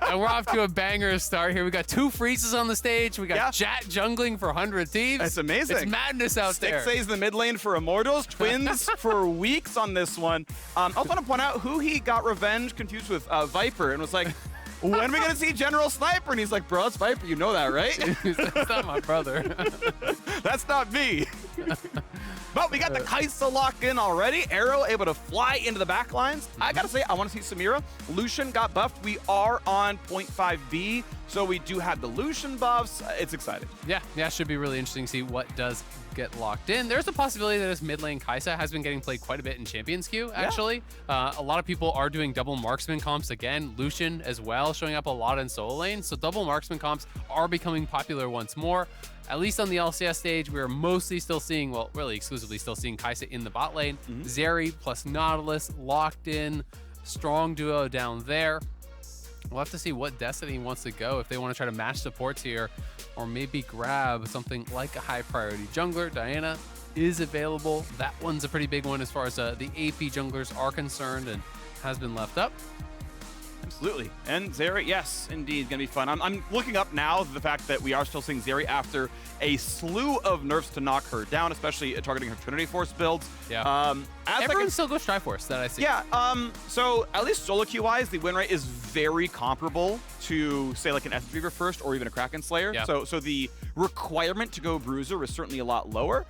And we're off to a banger start here. We got 2 freezes on the stage. We got Jat jungling for 100 Thieves. That's amazing. It's madness out there. Stixxay's in the mid lane for Immortals. Twins for weeks on this one. I also want to point out huhi got Revenge confused with Viper and was like, when are we going to see General Sniper? And he's like, bro, it's Viper. You know that, right? That's not my brother. That's not me. But we got the Kai'Sa locked in already. Arrow able to fly into the back lines. I got to say, I want to see Samira. Lucian got buffed. We are on 0.5B, so we do have the Lucian buffs. It's exciting. Yeah, should be really interesting to see what does get locked in. There's a possibility that his mid lane Kai'Sa has been getting played quite a bit in Champions Queue, actually. A lot of people are doing double marksman comps again. Lucian as well, showing up a lot in solo lane. So double marksman comps are becoming popular once more. At least on the LCS stage, we're mostly still seeing, well, really exclusively still seeing Kai'Sa in the bot lane. Zeri plus Nautilus locked in. Strong duo down there. We'll have to see what Destiny wants to go, if they want to try to match supports here, or maybe grab something like a high priority jungler. Diana is available. That one's a pretty big one as far as the AP junglers are concerned, and has been left up. Absolutely. And Zeri, yes, indeed, gonna be fun. I'm looking up now the fact that we are still seeing Zeri after a slew of nerfs to knock her down, especially targeting her Trinity Force builds. Yeah. Everyone still goes Triforce that I see. Yeah. So at least solo queue wise, the win rate is very comparable to say like an Essence Reaver first or even a Kraken Slayer. Yeah. So the requirement to go Bruiser is certainly a lot lower.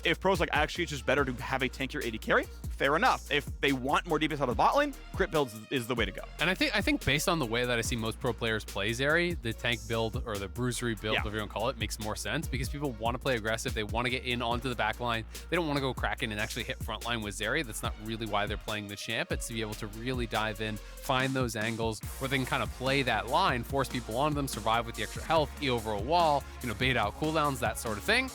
If pros like, actually it's just better to have a tankier AD carry, fair enough. If they want more DPS out of the bot lane, crit builds is the way to go. And I think based on the way that I see most pro players play Zeri, the tank build or the bruisery build, whatever you want to call it, makes more sense because people want to play aggressive. They want to get in onto the back line. They don't want to go Kraken and actually hit frontline with Zeri. That's not really why they're playing the champ. It's to be able to really dive in, find those angles where they can kind of play that line, force people onto them, survive with the extra health, E over a wall, bait out cooldowns, that sort of thing.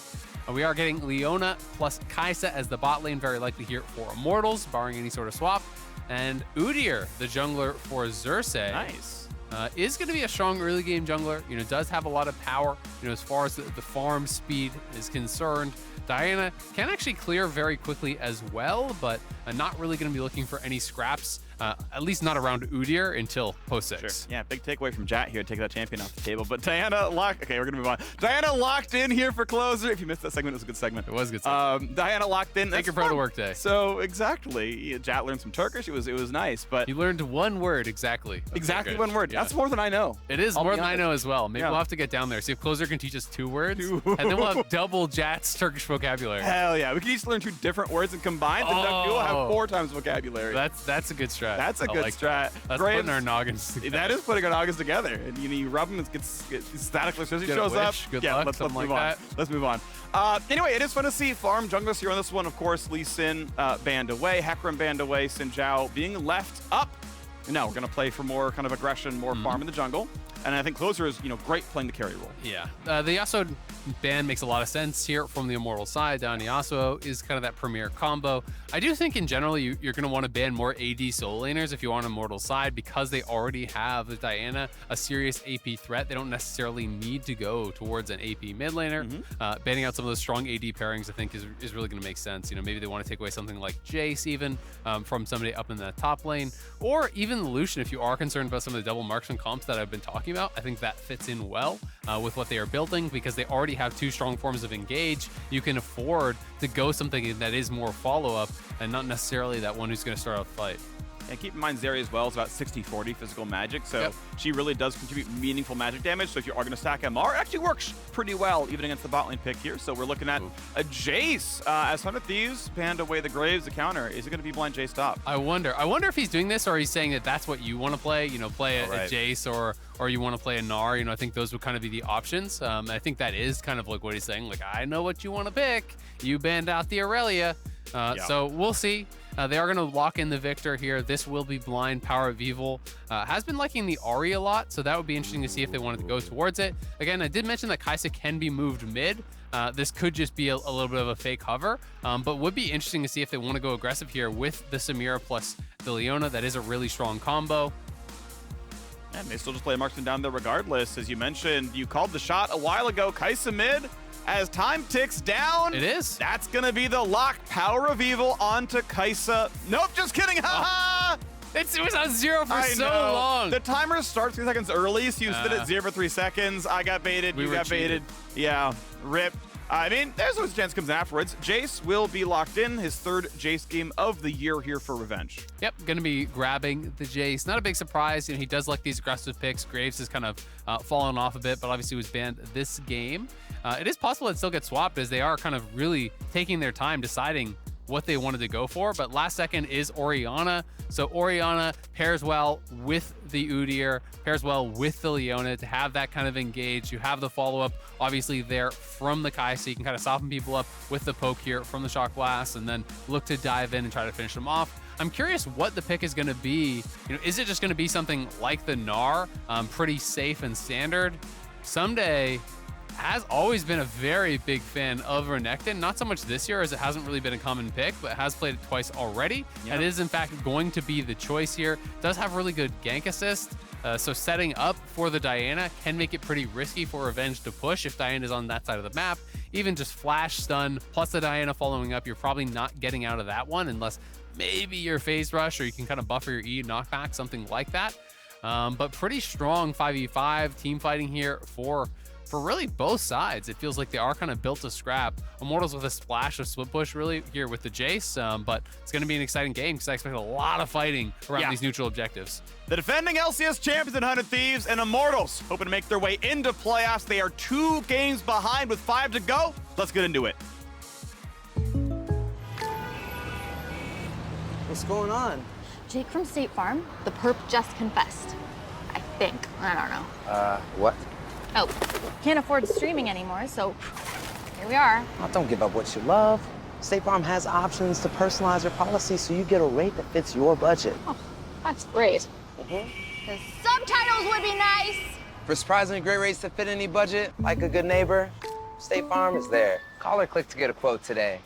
We are getting Leona plus Kai'Sa as the bot lane, very likely here for Immortals, barring any sort of swap. And Udyr, the jungler for Xerxe. Nice. is going to be a strong early game jungler. You know, does have a lot of power. You know, as far as the farm speed is concerned, Diana can actually clear very quickly as well, but not really going to be looking for any scraps. At least not around Udyr until post 6. Sure. Yeah, big takeaway from Jat here, take that champion off the table. But Diana locked. Okay, we're gonna move on. Diana locked in here for closer. If you missed that segment, it was a good segment. It was a good segment. Diana locked in. Take your pro to work day. So exactly, Jat learned some Turkish. It was nice, but you learned one word exactly. Exactly one word. Yeah. That's more than I know. It is more than I know as well. Maybe we'll have to get down there. See if Closer can teach us 2 words, and then we'll have double Jat's Turkish vocabulary. Hell yeah, we can each learn 2 different words and combine them. We'll have 4 times vocabulary. That's a good strat. That's a good strat. That's putting our noggins together. That is putting our noggins together. And you rub them, it gets static electricity shows up. Good yeah, luck, let's move like on. that. Let's move on. Anyway, it is fun to see farm junglers here on this one. Of course, Lee Sin banned away, Hecarim banned away, Xin Zhao being left up. And now we're going to play for more kind of aggression, more farm in the jungle. And I think Closer is, great playing the carry role. Yeah, the Yasuo ban makes a lot of sense here from the Immortals side. Down Yasuo is kind of that premier combo. I do think in general you're going to want to ban more AD solo laners if you want Immortals side, because they already have with Diana a serious AP threat. They don't necessarily need to go towards an AP mid laner. Banning out some of those strong AD pairings I think is really going to make sense. Maybe they want to take away something like Jayce even from somebody up in the top lane, or even the Lucian if you are concerned about some of the double marksman comps that I've been talking about. I think that fits in well with what they are building, because they already have 2 strong forms of engage. You can afford to go something that is more follow-up and not necessarily that one who's going to start out the fight. And keep in mind, Zeri as well is about 60-40 physical magic, so she really does contribute meaningful magic damage. So if you are going to stack MR, it actually works pretty well, even against the bot lane pick here. So we're looking at a Jayce. As Son of Thieves banned away the Graves, the counter. Is it going to be blind Jayce top? I wonder if he's doing this, or he's saying that that's what you want to play. Play a Jayce, or you want to play a Gnar. I think those would kind of be the options. I think that is kind of like what he's saying. Like, I know what you want to pick. You banned out the Aurelia. So we'll see. They are going to lock in the Viktor here. This will be blind. PowerOfEvil has been liking the Ahri a lot, so that would be interesting to see if they wanted to go towards it. Again, I did mention that Kai'Sa can be moved mid. This could just be a little bit of a fake hover, but would be interesting to see if they want to go aggressive here with the Samira plus the Leona. That is a really strong combo. And they still just play Marksman down there regardless. As you mentioned, you called the shot a while ago. Kai'Sa mid. As time ticks down, it is. That's going to be the lock. PowerOfEvil onto Kai'Sa. Nope, just kidding. Ha-ha! It was on 0 for so long. The timer starts 3 seconds early, so you stood at 0 for 3 seconds. I got baited. You got baited. Yeah, rip. I mean, there's always a chance comes afterwards. Jayce will be locked in. His 3rd Jayce game of the year here for Revenge. Yep, going to be grabbing the Jayce. Not a big surprise. He does like these aggressive picks. Graves has kind of fallen off a bit, but obviously was banned this game. It is possible it still gets swapped, as they are kind of really taking their time deciding what they wanted to go for. But last second is Orianna. So Orianna pairs well with the Udyr, pairs well with the Leona to have that kind of engage. You have the follow-up, obviously, there from the Kai'Sa. You can kind of soften people up with the poke here from the Shock Blast, and then look to dive in and try to finish them off. I'm curious what the pick is going to be. Is it just going to be something like the Gnar, pretty safe and standard? Ssumday has always been a very big fan of Renekton. Not so much this year, as it hasn't really been a common pick, but has played it twice already. Yep. And it is, in fact, going to be the choice here. Does have really good gank assist, so setting up for the Diana can make it pretty risky for Revenge to push if Diana's on that side of the map. Even just flash stun plus the Diana following up, you're probably not getting out of that one unless maybe your phase rush, or you can kind of buffer your E knockback, something like that. But pretty strong 5v5 team fighting here for really both sides. It feels like they are kind of built to scrap. Immortals with a splash of split push really here with the Jayce, but it's going to be an exciting game because I expect a lot of fighting around these neutral objectives. The defending LCS champions in 100 Thieves and Immortals hoping to make their way into playoffs. They are 2 games behind with 5 to go. Let's get into it. What's going on? Jake from State Farm, the perp just confessed. I think. I don't know. What? Oh, can't afford streaming anymore, so here we are. Oh, don't give up what you love. State Farm has options to personalize your policy so you get a rate that fits your budget. Oh, that's great. The subtitles would be nice. For surprisingly great rates that fit any budget, like a good neighbor, State Farm is there. Call or click to get a quote today.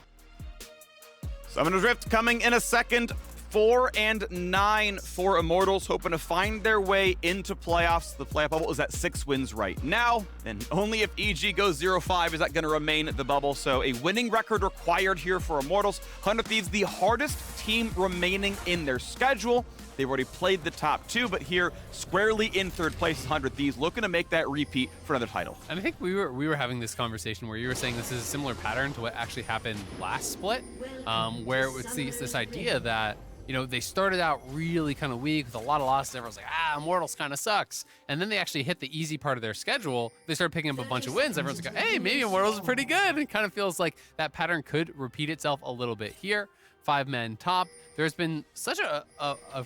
Summoner's Rift coming in a second. 4-9 for Immortals, hoping to find their way into playoffs. The playoff bubble is at 6 wins right now, and only if EG goes 0-5 is that going to remain the bubble. So a winning record required here for Immortals. 100 Thieves, the hardest team remaining in their schedule. They've already played the top 2, but here squarely in 3rd place is 100 Thieves, looking to make that repeat for another title. And I think we were having this conversation where you were saying this is a similar pattern to what actually happened last split, where it's this idea that, you know, they started out really kind of weak with a lot of losses. Everyone's like, Immortals kind of sucks. And then they actually hit the easy part of their schedule. They started picking up a bunch of wins. Everyone's like, hey, maybe Immortals is pretty good. It kind of feels like that pattern could repeat itself a little bit here. 5 men top. There's been such a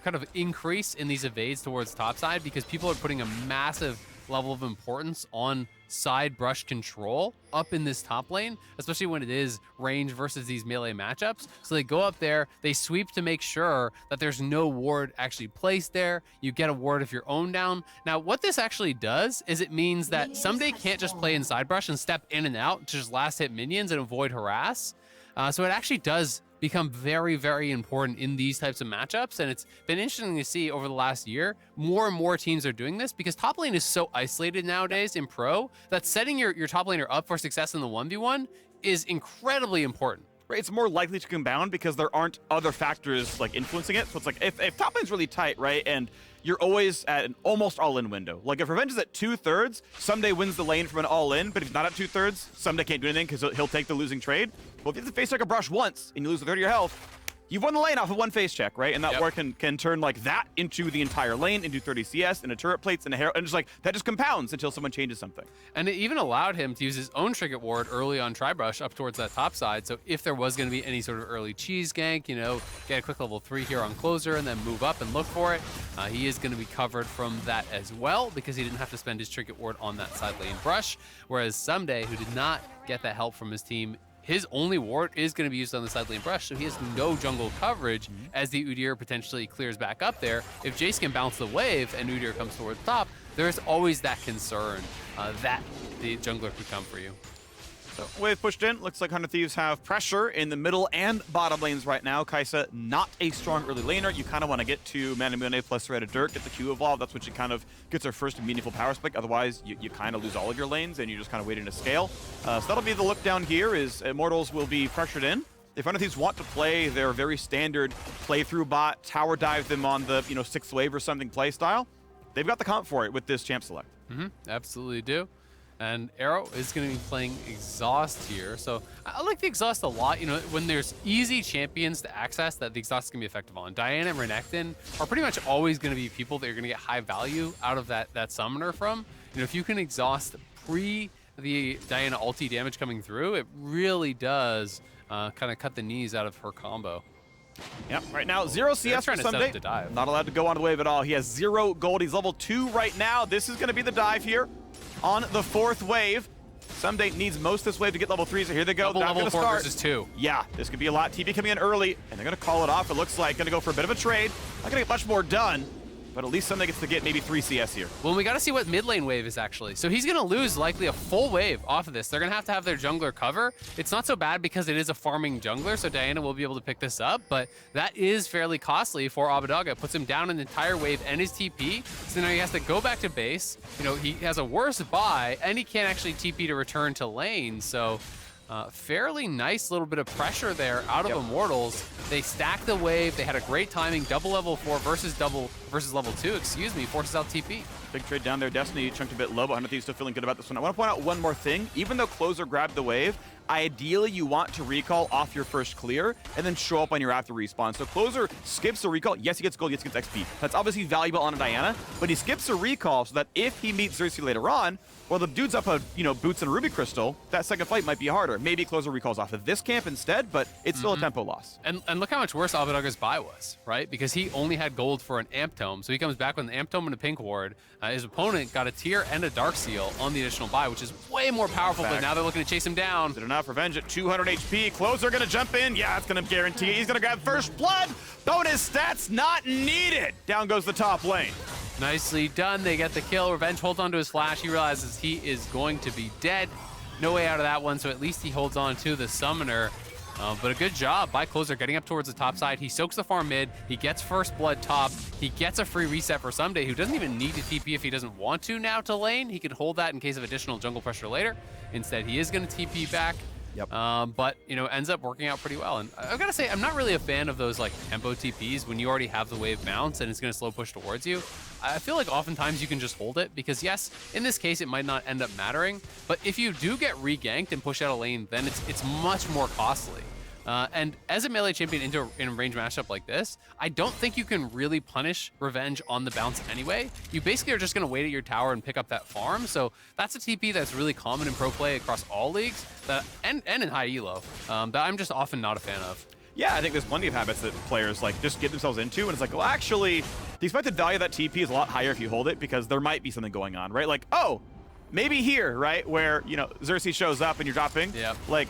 kind of increase in these evades towards top side because people are putting a massive level of importance on side brush control up in this top lane, especially when it is range versus these melee matchups. So they go up there, they sweep to make sure that there's no ward actually placed there. You get a ward if you're owned down. Now, what this actually does is it means that Ssumday can't just play in side brush and step in and out to just last hit minions and avoid harass. So it actually does become very, very important in these types of matchups. And it's been interesting to see over the last year, more and more teams are doing this because top lane is so isolated nowadays in pro that setting your top laner up for success in the 1v1 is incredibly important. Right, it's more likely to compound because there aren't other factors like influencing it. So it's like if top lane's really tight, right, and you're always at an almost all-in window. Like if Revenge is at 2/3, Ssumday wins the lane from an all-in, but if he's not at 2/3, Ssumday can't do anything because he'll take the losing trade. Well, if you have to face check a brush once and you lose a 30 of your health, you've won the lane off of one face check, right? And that ward can turn like that into the entire lane, into 30 CS, into turret plates, and a herald, and just like that just compounds until someone changes something. And it even allowed him to use his own trinket ward early on Tribrush up towards that top side. So if there was going to be any sort of early cheese gank, you know, get a quick level 3 here on closer and then move up and look for it, he is going to be covered from that as well because he didn't have to spend his trinket ward on that side lane brush. Whereas Ssumday, who did not get that help from his team, his only ward is going to be used on the side lane brush, so he has no jungle coverage as the Udyr potentially clears back up there. If Jayce can bounce the wave and Udyr comes towards the top, there's always that concern that the jungler could come for you. So wave pushed in. Looks like 100 Thieves have pressure in the middle and bottom lanes right now. Kai'Sa, not a strong early laner. You kind of want to get to Manamune plus Threaded Dirt, get the Q evolve. That's what you kind of gets our first meaningful power spike. Otherwise, you kind of lose all of your lanes and you're just kind of waiting to scale. So that'll be the look down here is Immortals will be pressured in. If 100 Thieves want to play their very standard playthrough bot, tower dive them on the 6th wave or something play style, they've got the comp for it with this champ select. Absolutely do. And Arrow is going to be playing Exhaust here. So I like the Exhaust a lot. You know, when there's easy champions to access that the Exhaust is going to be effective on. Diana and Renekton are pretty much always going to be people that you're going to get high value out of that summoner from. You know, if you can Exhaust pre the Diana ulti damage coming through, it really does kind of cut the knees out of her combo. Yep, right now, 0 CS for Ssumday. Not allowed to go on the wave at all. He has 0 gold. He's level 2 right now. This is going to be the dive here on the 4th wave. Ssumday needs most of this wave to get level 3, so here they go. Level 4 versus 2. Yeah, this could be a lot. TP coming in early, and they're going to call it off. It looks like going to go for a bit of a trade. Not going to get much more done, but at least Ssumday gets to get maybe 3 CS here. Well, we got to see what mid lane wave is actually. So he's going to lose likely a full wave off of this. They're going to have their jungler cover. It's not so bad because it is a farming jungler, so Diana will be able to pick this up, but that is fairly costly for Abbedagge. It puts him down an entire wave and his TP, so now he has to go back to base. You know, he has a worse buy, and he can't actually TP to return to lane, so fairly nice little bit of pressure there out of Immortals. They stacked the wave. They had a great timing. Double level 4 versus level 2, excuse me, forces out TP. Big trade down there. Destiny chunked a bit low, but 100 Thieves still feeling good about this one. I want to point out one more thing. Even though Closer grabbed the wave, ideally you want to recall off your first clear and then show up on your after respawn. So Closer skips a recall. Yes, he gets gold. Yes, he gets XP. That's obviously valuable on a Diana, but he skips a recall so that if he meets Xerxe later on, well, the dude's up a, boots and a ruby crystal, that second fight might be harder. Maybe Closer recalls off of this camp instead, but it's still a tempo loss. And look how much worse Abbedagge's buy was, right? Because he only had gold for an Amp Tome, so he comes back with an Amp Tome and a Pink Ward. His opponent got a Tear and a Dark Seal on the additional buy, which is way more powerful, but now they're looking to chase him down. Is it enough? Revenge at 200 HP. Closer gonna jump in. Yeah, it's gonna guarantee it. He's gonna grab first blood. Bonus stats not needed. Down goes the top lane. Nicely done. They get the kill. Revenge holds onto his flash. He realizes he is going to be dead. No way out of that one, so at least he holds on to the summoner. But a good job by Closer getting up towards the top side. He soaks the farm mid. He gets first blood top. He gets a free reset for Ssumday, who doesn't even need to TP if he doesn't want to now to lane. He can hold that in case of additional jungle pressure later. Instead, he is going to TP back. Yep. But, you know, ends up working out pretty well. And I've got to say, I'm not really a fan of those, like, tempo TPs when you already have the wave bounce and it's going to slow push towards you. I feel like oftentimes you can just hold it because, yes, in this case, it might not end up mattering. But if you do get re-ganked and push out a lane, then it's much more costly. And as a melee champion in a range matchup like this, I don't think you can really punish revenge on the bounce anyway. You basically are just going to wait at your tower and pick up that farm. So that's a TP that's really common in pro play across all leagues and in high elo that I'm just often not a fan of. Yeah, I think there's plenty of habits that players like just get themselves into, and it's like, well, actually, the expected value of that TP is a lot higher if you hold it because there might be something going on, right? Like, oh, maybe here, right, where, you know, Xerxe shows up and you're dropping. Yeah. Like,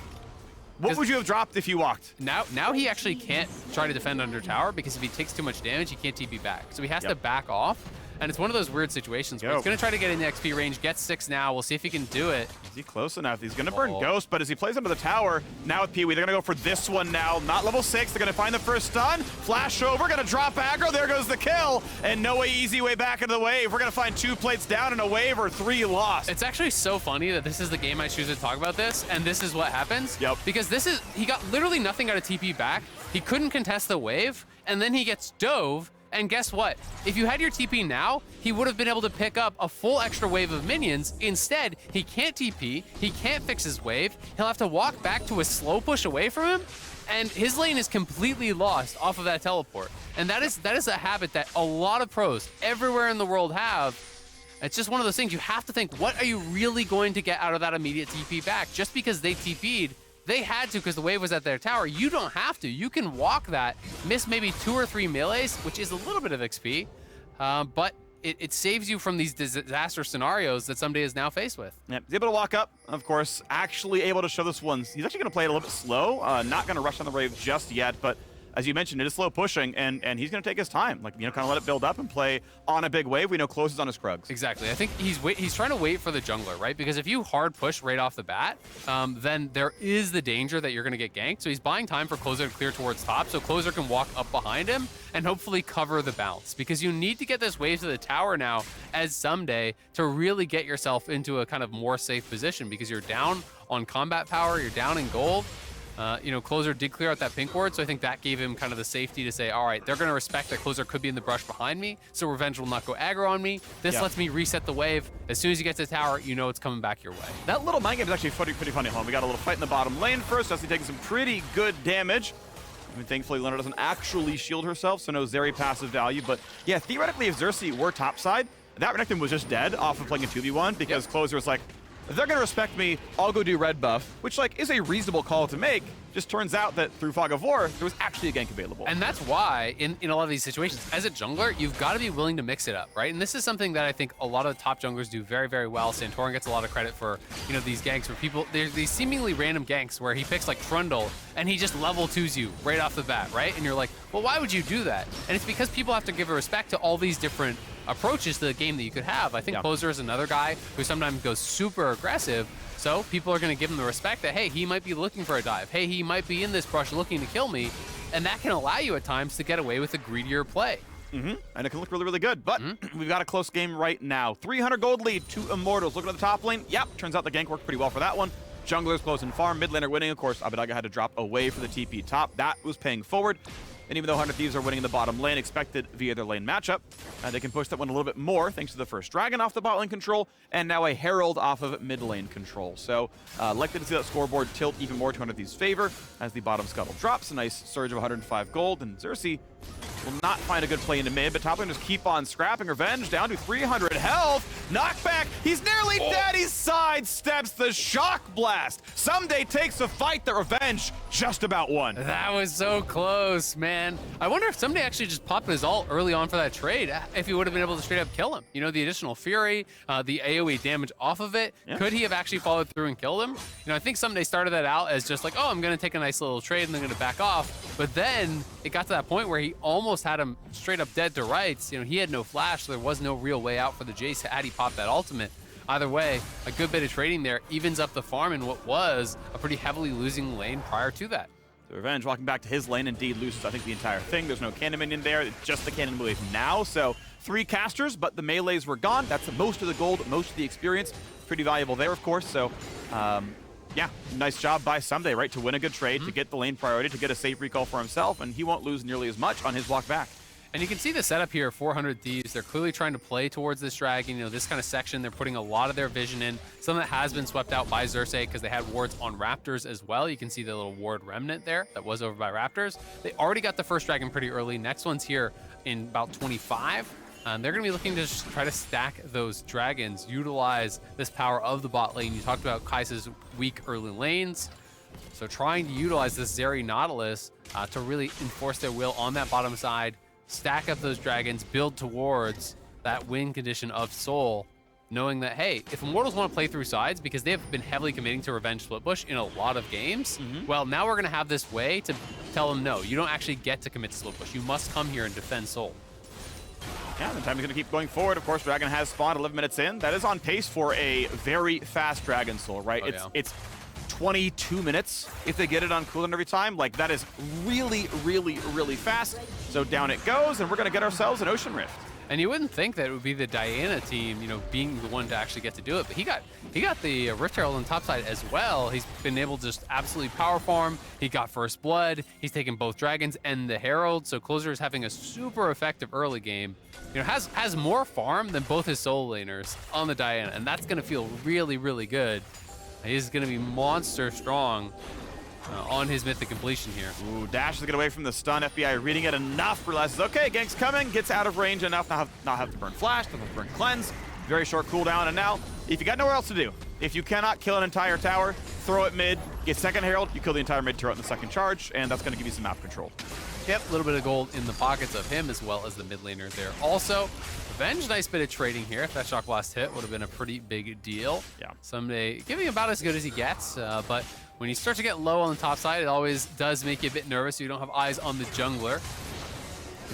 what would you have dropped if you walked? Now he actually can't try to defend under tower because if he takes too much damage, he can't TP back. So he has to back off. And it's one of those weird situations where he's going to try to get in the XP range, gets 6 now. We'll see if he can do it. Is he close enough? He's going to burn Ghost, but as he plays under the tower, now with Pee-wee, they're going to go for this one now. Not level 6. They're going to find the first stun. Flash over, going to drop aggro. There goes the kill. And no easy way back into the wave. We're going to find 2 plates down in a wave or 3 lost. It's actually so funny that this is the game I choose to talk about this, and this is what happens. Yep. Because he got literally nothing out of TP back. He couldn't contest the wave, and then he gets dove. And guess what? If you had your TP now, he would have been able to pick up a full extra wave of minions. Instead, he can't TP, he can't fix his wave. He'll have to walk back to a slow push away from him, and his lane is completely lost off of that teleport. And that is a habit that a lot of pros everywhere in the world have. It's just one of those things you have to think, what are you really going to get out of that immediate TP back? Just because they TP'd, they had to because the wave was at their tower. You don't have to. You can walk that, miss maybe 2 or 3 melees, which is a little bit of XP, but it saves you from these disaster scenarios that Ssumday is now faced with. Yep, he's able to walk up, of course, actually able to show this one. He's actually going to play it a little bit slow, not going to rush on the wave just yet, but as you mentioned, it is slow pushing, and he's going to take his time, like, you know, kind of let it build up and play on a big wave. We know Close is on his Krugs. Exactly. I think he's trying to wait for the jungler, right? Because if you hard push right off the bat, then there is the danger that you're going to get ganked. So he's buying time for Closer to clear towards top, so Closer can walk up behind him and hopefully cover the bounce. Because you need to get this wave to the tower now as Ssumday to really get yourself into a kind of more safe position because you're down on combat power, you're down in gold. You know, Closer did clear out that pink ward, so I think that gave him kind of the safety to say, all right, they're going to respect that Closer could be in the brush behind me, so Revenge will not go aggro on me. This lets me reset the wave. As soon as you get to the tower, you know it's coming back your way. That little mind game is actually pretty funny, home. We got a little fight in the bottom lane first. Ssumday taking some pretty good damage. I mean, thankfully, Leona doesn't actually shield herself, so no Zeri passive value. But yeah, theoretically, if Xerxe were topside, that Renekton was just dead off of playing a 2v1 because Closer was like, if they're going to respect me, I'll go do red buff, which like is a reasonable call to make. Just turns out that through Fog of War, there was actually a gank available. And that's why, in a lot of these situations, as a jungler, you've got to be willing to mix it up, right? And this is something that I think a lot of the top junglers do very, very well. Santorin gets a lot of credit for, you know, these ganks where people, there's these seemingly random ganks where he picks like Trundle and he just level 2s you right off the bat, right? And you're like, well, why would you do that? And it's because people have to give a respect to all these different approaches to the game that you could have. I think Closer is another guy who sometimes goes super aggressive. So people are going to give him the respect that, hey, he might be looking for a dive. Hey, he might be in this brush looking to kill me. And that can allow you at times to get away with a greedier play. And it can look really, really good. But we've got a close game right now. 300 gold lead to Immortals. Looking at the top lane. Yep, turns out the gank worked pretty well for that one. Junglers closing farm. Mid laner winning. Of course, Abbedagge had to drop away for the TP top. That was paying forward. And even though 100 Thieves are winning in the bottom lane, expected via their lane matchup, they can push that one a little bit more thanks to the first Dragon off the bot lane control and now a Herald off of mid lane control. So likely to see that scoreboard tilt even more to 100 Thieves' favor as the bottom scuttle drops. A nice surge of 105 gold, and Xerxe will not find a good play into mid, but top lane just keep on scrapping. Revenge down to 300 health. Knockback. He's nearly dead. He sidesteps the shock blast. Ssumday takes a fight that Revenge just about won. That was so close, man. I wonder if Ssumday actually just popped his ult early on for that trade, if he would have been able to straight up kill him. You know, the additional Fury, the AoE damage off of it. Could he have actually followed through and killed him? You know, I think Ssumday started that out as just like, oh, I'm going to take a nice little trade and then going to back off. But then it got to that point where he almost had him straight up dead to rights. You know, he had no flash, so there was no real way out for the Jayce had he popped that ultimate. Either way, a good bit of trading there evens up the farm in what was a pretty heavily losing lane prior to that. So Revenge walking back to his lane, indeed loses, I think, the entire thing. There's no cannon minion there, it's just the cannon wave now. So 3 casters, but the melees were gone. That's most of the gold, most of the experience. Pretty valuable there, of course. So, yeah, nice job by Ssumday, right, to win a good trade, to get the lane priority, to get a safe recall for himself, and he won't lose nearly as much on his walk back. And you can see the setup here, 400 Thieves. They're clearly trying to play towards this dragon. You know, this kind of section, they're putting a lot of their vision in. Some of that has been swept out by Xerxe because they had wards on Raptors as well. You can see the little ward remnant there that was over by Raptors. They already got the first dragon pretty early. Next one's here in about 25. They're going to be looking to just try to stack those dragons, utilize this power of the bot lane. You talked about Kai'Sa's weak early lanes. So trying to utilize this Zeri Nautilus to really enforce their will on that bottom side, stack up those dragons, build towards that win condition of Soul, knowing that, hey, if Immortals want to play through sides, because they have been heavily committing to Revenge Split Push in a lot of games, well, now we're going to have this way to tell them, no, you don't actually get to commit to Split Push. You must come here and defend Soul. Yeah, the time is going to keep going forward. Of course, Dragon has spawned 11 minutes in. That is on pace for a very fast Dragon Soul, right? It's 22 minutes if they get it on cooldown every time. Like, that is really, really, really fast. So down it goes, and we're going to get ourselves an Ocean Rift. And you wouldn't think that it would be the Diana team, you know, being the one to actually get to do it, but he got the Rift Herald on the top side as well. He's been able to just absolutely power farm. He got First Blood. He's taken both Dragons and the Herald, so Closer is having a super effective early game. You know, has more farm than both his solo laners on the Diana, and that's going to feel really, really good. He's going to be monster strong on his mythic completion here. Ooh, dashes to get away from the stun. FBI reading it enough, realizes, okay, gank's coming, gets out of range enough, not have to burn flash, doesn't have to burn cleanse. Very short cooldown, and now, if you got nowhere else to do, if you cannot kill an entire tower, throw it mid, get second Herald, you kill the entire mid turret in the second charge, and that's going to give you some map control. Yep, a little bit of gold in the pockets of him as well as the mid laner there. Also, Revenge, nice bit of trading here. If that Shock Blast hit, would have been a pretty big deal. Yeah. Ssumday giving about as good as he gets, but when you start to get low on the top side, it always does make you a bit nervous. So you don't have eyes on the jungler.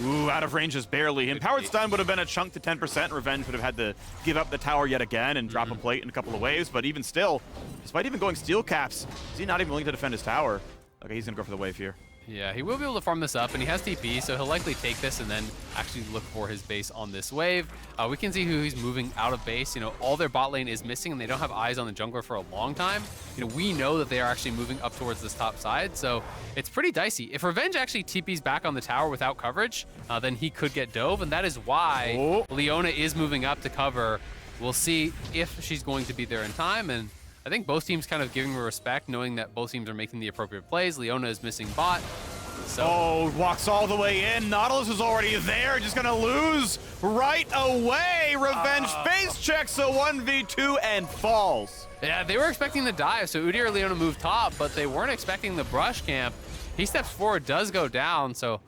Ooh, out of range just barely. Empowered Stun would have been a chunk to 10%. Revenge would have had to give up the tower yet again and drop a plate in a couple of waves. But even still, despite even going steel caps, is he not even willing to defend his tower? Okay, he's going to go for the wave here. Yeah, he will be able to farm this up, and he has TP, so he'll likely take this and then actually look for his base on this wave. We can see who he's moving out of base. You know, all their bot lane is missing, and they don't have eyes on the jungler for a long time. You know, we know that they are actually moving up towards this top side, so it's pretty dicey. If Revenge actually TPs back on the tower without coverage, then he could get dove, and that is why Leona is moving up to cover. We'll see if she's going to be there in time, and I think both teams kind of giving her respect, knowing that both teams are making the appropriate plays. Leona is missing bot. So. Oh, walks all the way in. Nautilus is already there, just gonna lose right away. Revenge face checks a 1v2 and falls. Yeah, they were expecting the dive, so Udyr and Leona moved top, but they weren't expecting the brush camp. He steps forward, does go down, so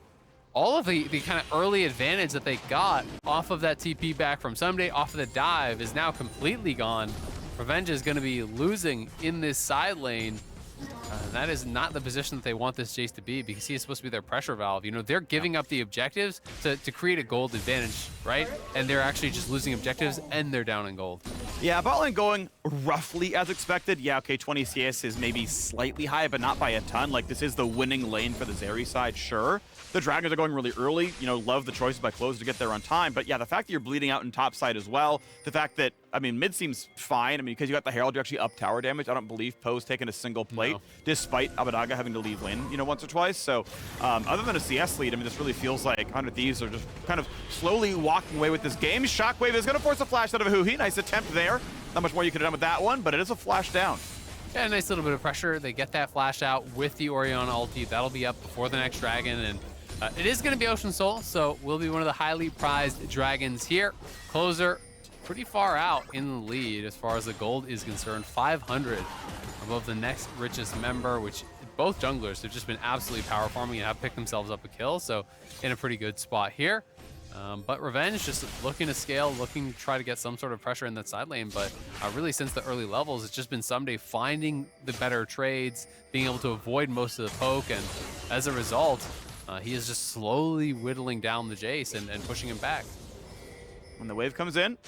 all of the kind of early advantage that they got off of that TP back from Ssumday, off of the dive, is now completely gone. Revenge is going to be losing in this side lane. That is not the position that they want this Jayce to be, because he is supposed to be their pressure valve. You know, they're giving up the objectives to create a gold advantage, right? And they're actually just losing objectives, and they're down in gold. Yeah, bot lane going roughly as expected. Yeah, okay, 20 CS is maybe slightly high, but not by a ton. Like, this is the winning lane for the Zeri side, sure. The Dragons are going really early. You know, love the choices by Close to get there on time. But yeah, the fact that you're bleeding out in top side as well, the fact that, I mean, mid seems fine. I mean, because you got the Herald, you're actually up tower damage. I don't believe Poe's taken a single plate, despite Abbedagge having to leave lane, you know, once or twice. So other than a CS lead, I mean, this really feels like 100 Thieves are just kind of slowly walking away with this game. Shockwave is going to force a flash out of a huhi. Nice attempt there. Not much more you could have done with that one, but it is a flash down. Yeah, a nice little bit of pressure. They get that flash out with the Orianna ulti. That'll be up before the next dragon, and it is going to be Ocean Soul, so will be one of the highly prized dragons here. Closer pretty far out in the lead as far as the gold is concerned. 500 above the next richest member, which both junglers have just been absolutely power farming and have picked themselves up a kill, so in a pretty good spot here. But Revenge just looking to scale, looking to try to get some sort of pressure in that side lane. But really, since the early levels, it's just been Ssumday finding the better trades, being able to avoid most of the poke. And as a result, he is just slowly whittling down the Jayce and pushing him back. When the wave comes in,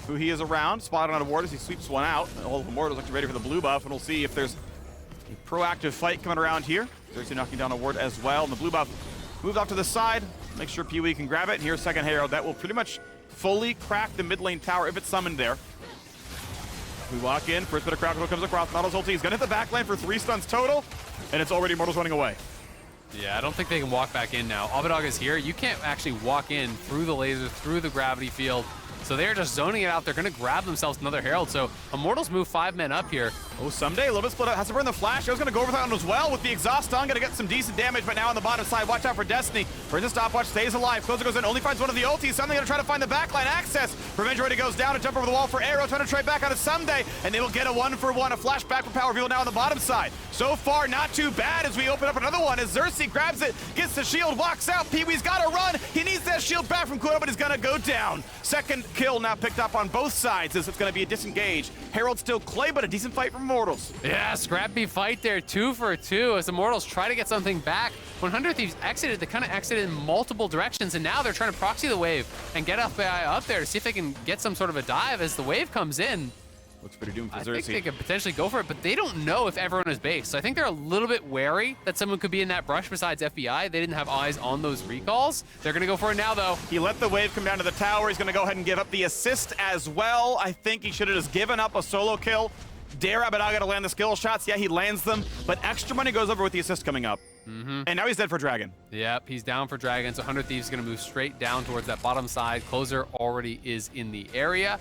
huhi is around, spotted on a ward as he sweeps one out. All of the Immortals actually ready for the blue buff, and we'll see if there's A proactive fight coming around here. Xerxe knocking down a ward as well. And the blue buff moved off to the side. Make sure Pee-wee can grab it. And here's second Herald. That will pretty much fully crack the mid lane tower if it's summoned there. We walk in. First bit of crowd comes across. Nautilus ulti. He's going to hit the back lane for 3 stuns total. And it's already Immortals running away. Yeah, I don't think they can walk back in now. Abbedagge is here. You can't actually walk in through the laser, through the gravity field. So they're just zoning it out. They're going to grab themselves another Herald. So Immortals move 5 men up here. Oh, Ssumday, a little bit split up. Has to burn the flash. I was going to go over that one as well with the exhaust on. Going to get some decent damage, but now on the bottom side, watch out for Destiny. Burns the stopwatch, stays alive. Closer goes in, only finds one of the ultis. Ssumday going to try to find the backline access. Revenge already goes down, a jump over the wall for Arrow, trying to trade back on to Ssumday, and they will get a 1-for-1. A flashback for PowerOfEvil now on the bottom side. So far, not too bad as we open up another one as Xerxe grabs it, gets the shield, walks out. Pee-wee's got to run. He needs that shield back from Kudo, but he's going to go down. Second kill now picked up on both sides as it's going to be a disengage. Herald still Clay, but a decent fight from Immortals. Yeah, scrappy fight there, 2 for 2 as Immortals try to get something back. When 100 Thieves exited, they kind of exited in multiple directions, and now they're trying to proxy the wave and get FBI up there to see if they can get some sort of a dive as the wave comes in. Looks pretty doomed for Xerxe. I think they could potentially go for it, but they don't know if everyone is based. So I think they're a little bit wary that someone could be in that brush besides FBI. They didn't have eyes on those recalls. They're going to go for it now, though. He let the wave come down to the tower. He's going to go ahead and give up the assist as well. I think he should have just given up a solo kill. Dare Abbedagge to land the skill shots. Yeah, he lands them, but extra money goes over with the assist coming up. And now he's dead for Dragon. Yep, he's down for Dragon. So 100 Thieves is going to move straight down towards that bottom side. Closer already is in the area.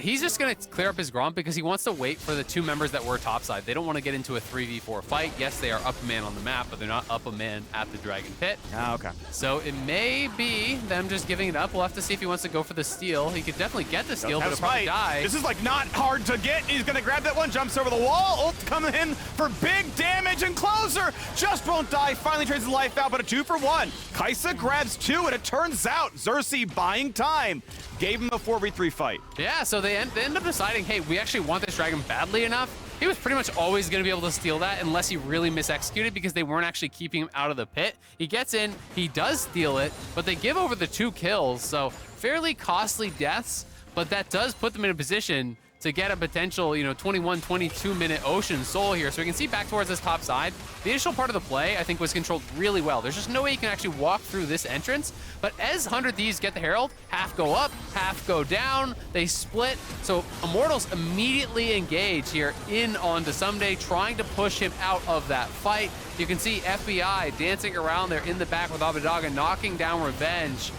He's just going to clear up his Gromp because he wants to wait for the 2 members that were topside. They don't want to get into a 3v4 fight. Yes, they are up a man on the map, but they're not up a man at the Dragon Pit. Ah, okay. So it may be them just giving it up. We'll have to see if he wants to go for the steal. He could definitely get the steal, but he'll probably die. This is like not hard to get. He's going to grab that one, jumps over the wall. Ult coming in for big damage, and Closer just won't die. Finally trades his life out, but a 2-for-1. Kai'Sa grabs 2, and it turns out Xerxe buying time gave him a 4v3 fight. Yeah, so they end up deciding, hey, we actually want this Dragon badly enough. He was pretty much always going to be able to steal that unless he really misexecuted because they weren't actually keeping him out of the pit. He gets in, he does steal it, but they give over the 2 kills, so fairly costly deaths, but that does put them in a position to get a potential, 21, 22-minute Ocean Soul here. So we can see back towards this top side. The initial part of the play, I think, was controlled really well. There's just no way you can actually walk through this entrance. But as 100 Thieves get the Herald, half go up, half go down. They split. So Immortals immediately engage here in onto Ssumday, trying to push him out of that fight. You can see FBI dancing around there in the back with Abbedagge, knocking down Revenge.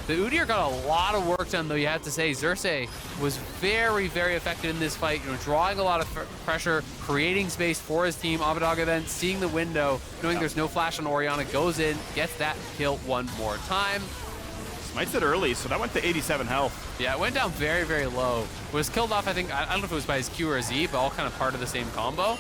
The Udyr got a lot of work done, though, you have to say. Xerxe was very, very effective in this fight, drawing a lot of pressure, creating space for his team. Abbedagge then seeing the window, knowing there's no flash on Orianna, goes in, gets that kill one more time. Smites it early, so that went to 87 health. Yeah, it went down very, very low. Was killed off, I think, I don't know if it was by his Q or his E, but all kind of part of the same combo.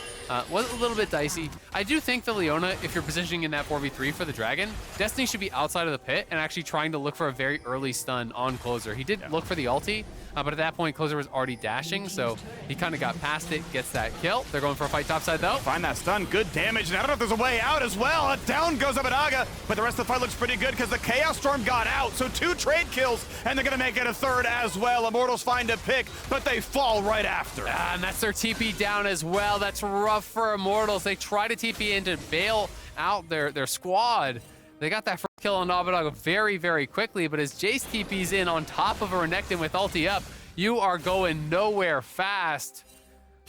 Was a little bit dicey. I do think the Leona, if you're positioning in that 4v3 for the Dragon, Destiny should be outside of the pit and actually trying to look for a very early stun on Closer. He did look for the ulti, but at that point, Closer was already dashing, so he kind of got past it, gets that kill. They're going for a fight topside, though. Find that stun, good damage, and I don't know if there's a way out as well. Down goes Abbedagge, but the rest of the fight looks pretty good because the Chaos Storm got out, so 2 trade kills, and they're going to make it a 3rd as well. Immortals find a pick, but they fall right after. And that's their TP down as well. That's rough for Immortals. They try to TP in to bail out their squad. They got that first kill on Abbedagge very, very quickly, but as Jayce TP's in on top of a Renekton with ulti up, you are going nowhere fast.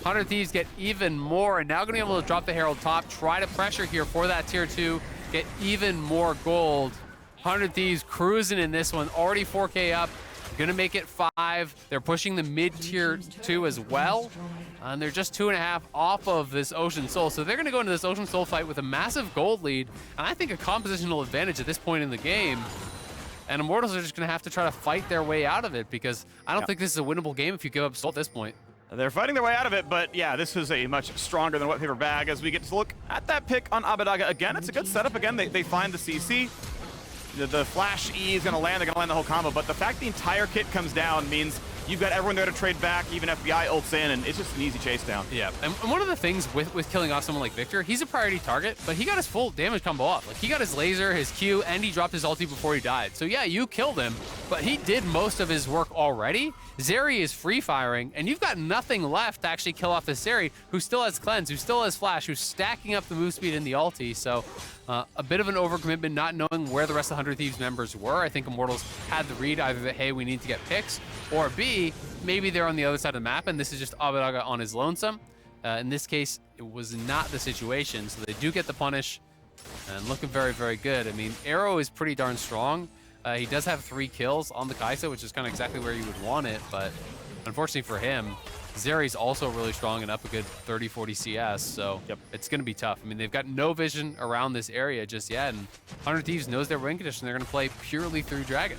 100 Thieves get even more, and now going to be able to drop the Herald top, try to pressure here for that tier 2, get even more gold. 100 Thieves cruising in this one, already 4K up, gonna make it 5. They're pushing the mid-tier 2 as well, and they're just 2.5 off of this Ocean Soul. So they're gonna go into this Ocean Soul fight with a massive gold lead, and I think a compositional advantage at this point in the game. And Immortals are just gonna have to try to fight their way out of it because I don't think this is a winnable game if you give up Soul at this point. They're fighting their way out of it, but yeah, this is a much stronger than Wet Paper Bag as we get to look at that pick on Abbedagge again. It's a good setup again. They find the CC. The flash E is going to land. They're going to land the whole combo, but the fact the entire kit comes down means you've got everyone there to trade back, even FBI ults in, and it's just an easy chase down. Yeah, and one of the things with killing off someone like Viktor, he's a priority target, but he got his full damage combo off. Like, he got his laser, his Q, and he dropped his ulti before he died. So yeah, you killed him, but he did most of his work already. Zeri is free firing, and you've got nothing left to actually kill off this Zeri, who still has cleanse, who still has flash, who's stacking up the move speed in the ulti. So a bit of an overcommitment, not knowing where the rest of the 100 Thieves members were. I think Immortals had the read either that, hey, we need to get picks, or B, maybe they're on the other side of the map, and this is just Abbedagge on his lonesome. In this case, it was not the situation, so they do get the punish, and looking very, very good. I mean, Arrow is pretty darn strong. He does have 3 kills on the Kai'Sa, which is kind of exactly where you would want it, but unfortunately for him, Zeri's also really strong and up a good 30, 40 CS, so it's going to be tough. I mean, they've got no vision around this area just yet, and 100 Thieves knows their win condition. They're going to play purely through Dragon.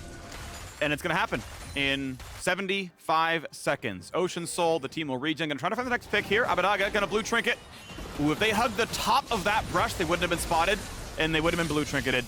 And it's going to happen in 75 seconds. Ocean Soul, the team will regen. Going to try to find the next pick here. Abbedagge going to blue trinket. Ooh, if they hugged the top of that brush, they wouldn't have been spotted, and they would have been blue trinketed.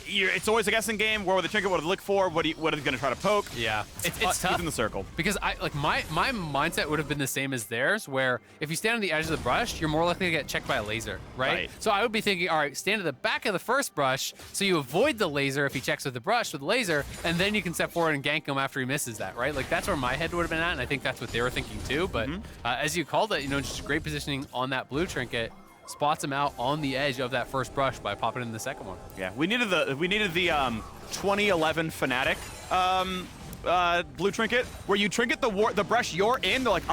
It's always a guessing game. Where would the trinket? What would it look for? What are you going to try to poke? Yeah, it's tough. He's in the circle. Because my mindset would have been the same as theirs, where if you stand on the edge of the brush, you're more likely to get checked by a laser, right? So I would be thinking, all right, stand at the back of the first brush, so you avoid the laser if he checks with the brush with the laser, and then you can step forward and gank him after he misses that, right? Like, that's where my head would have been at, and I think that's what they were thinking too. But as you called it, just great positioning on that blue trinket. Spots him out on the edge of that first brush by popping in the second one. Yeah, we needed the 2011 Fnatic blue trinket, where you trinket the brush you're in. They're like,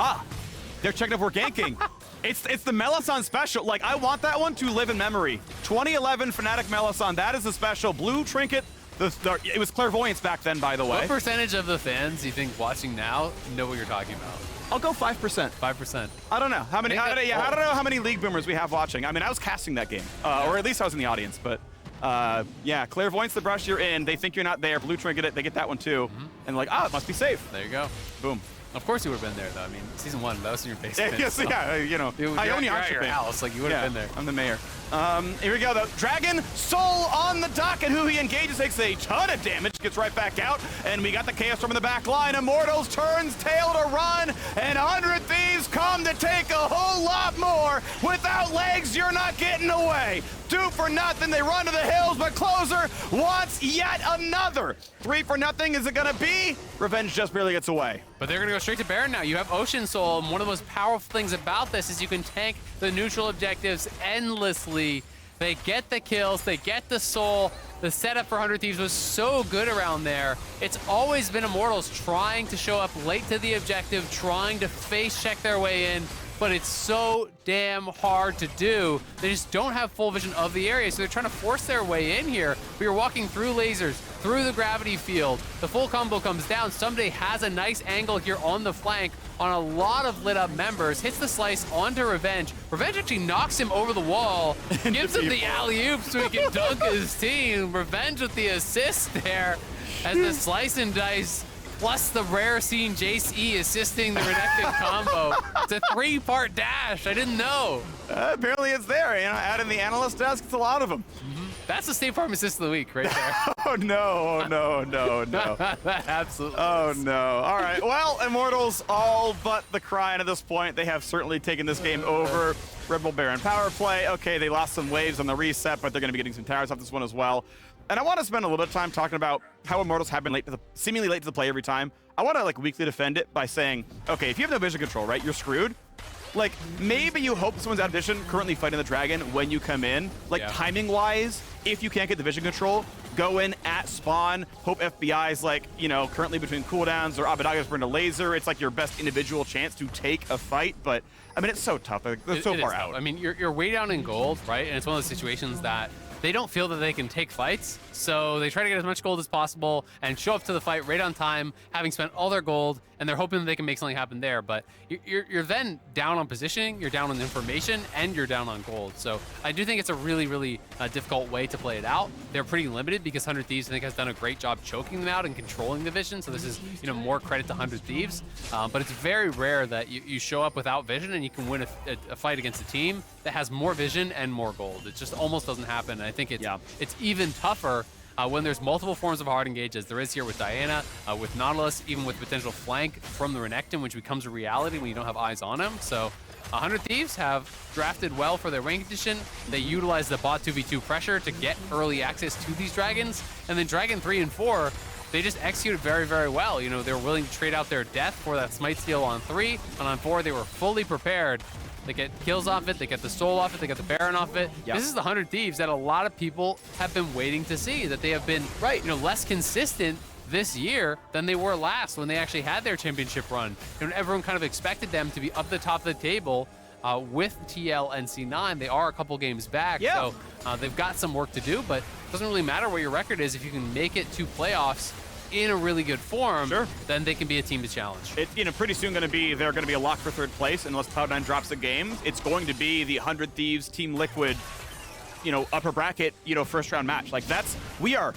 they're checking if we're ganking. It's the Melisson special. Like, I want that one to live in memory. 2011 Fnatic Melisson, that is a special blue trinket. It was clairvoyance back then, by the way. What percentage of the fans you think watching now know what you're talking about? I'll go 5%. 5%. I don't know how many. I don't know how many league boomers we have watching. I mean, I was casting that game, or at least I was in the audience. But yeah, clairvoyance, the brush you're in. They think you're not there. Blue trinket it. They get that one too, and like, it must be safe. There you go. Boom. Of course you would have been there, though. I mean, season 1, that was in your basement. Yes, so. yeah, I own your house. Like, you would have been there. I'm the mayor. Here we go, though. Dragon Soul on the dock, and huhi engages, takes a ton of damage, gets right back out, and we got the Chaos Storm in the back line. Immortals turns tail to run, and 100 Thieves come to take a whole lot more. Without legs, you're not getting away. 2 for nothing, they run to the hills, but Closer wants yet another. 3 for nothing, is it gonna be? Revenge just barely gets away. But they're gonna go straight to Baron now. You have Ocean Soul, and one of the most powerful things about this is you can tank the neutral objectives endlessly. They get the kills, they get the soul. The setup for 100 Thieves was so good around there. It's always been Immortals trying to show up late to the objective, trying to face check their way in, but it's so damn hard to do. They just don't have full vision of the area, so they're trying to force their way in here. But you're walking through lasers, through the gravity field. The full combo comes down. Ssumday has a nice angle here on the flank on a lot of lit up members, hits the slice onto Revenge. Revenge actually knocks him over the wall, gives him the alley-oop so he can dunk his team. Revenge with the assist there as the slice and dice plus the rare scene Jayce E assisting the Renekton combo. It's a 3-part dash. I didn't know. Apparently it's there. Out in the analyst desk, it's a lot of them. That's the State Farm assist of the week right there. Oh no, no. Absolutely. Oh no. All right. Well, Immortals all but the crying at this point. They have certainly taken this game over. Red Bull Baron power play. Okay, they lost some waves on the reset, but they're going to be getting some towers off this one as well. And I want to spend a little bit of time talking about how Immortals have been seemingly late to the play every time. I want to weekly defend it by saying, okay, if you have no vision control, right, you're screwed. Like, maybe you hope someone's out of vision currently fighting the dragon when you come in. Timing-wise, if you can't get the vision control, go in at spawn, hope FBI's currently between cooldowns or Abbedagge's burned a laser. It's like your best individual chance to take a fight, but I mean, it's so tough. They're so far out. I mean, you're way down in gold, right? And it's one of those situations that they don't feel that they can take fights, so they try to get as much gold as possible and show up to the fight right on time, having spent all their gold, and they're hoping that they can make something happen there. But you're then down on positioning, you're down on information, and you're down on gold. So I do think it's a really, really difficult way to play it out. They're pretty limited because 100 Thieves, I think, has done a great job choking them out and controlling the vision. So this is, more credit to 100 Thieves. But it's very rare that you show up without vision and you can win a fight against a team that has more vision and more gold. It just almost doesn't happen. And I think it's even tougher when there's multiple forms of hard engage, as there is here with Diana, with Nautilus, even with potential flank from the Renekton, which becomes a reality when you don't have eyes on him. So 100 Thieves have drafted well for their win condition. They utilize the bot 2v2 pressure to get early access to these dragons. And then Dragon 3 and 4, they just executed very, very well. You know, they were willing to trade out their death for that smite steal on 3, and on 4 they were fully prepared. They get kills off it, they get the soul off it, they get the Baron off it. Yep. This is the 100 Thieves that a lot of people have been waiting to see, that they have been you know, less consistent this year than they were last when they actually had their championship run. And everyone kind of expected them to be up the top of the table with TL and C9. They are a couple games back, so they've got some work to do, but it doesn't really matter what your record is if you can make it to playoffs in a really good form, then they can be a team to challenge. It's, you know, pretty soon they're going to be a lock for 3rd place unless Cloud9 drops a game. It's going to be the 100 Thieves Team Liquid, you know, upper bracket, you know, 1st round match. Like we are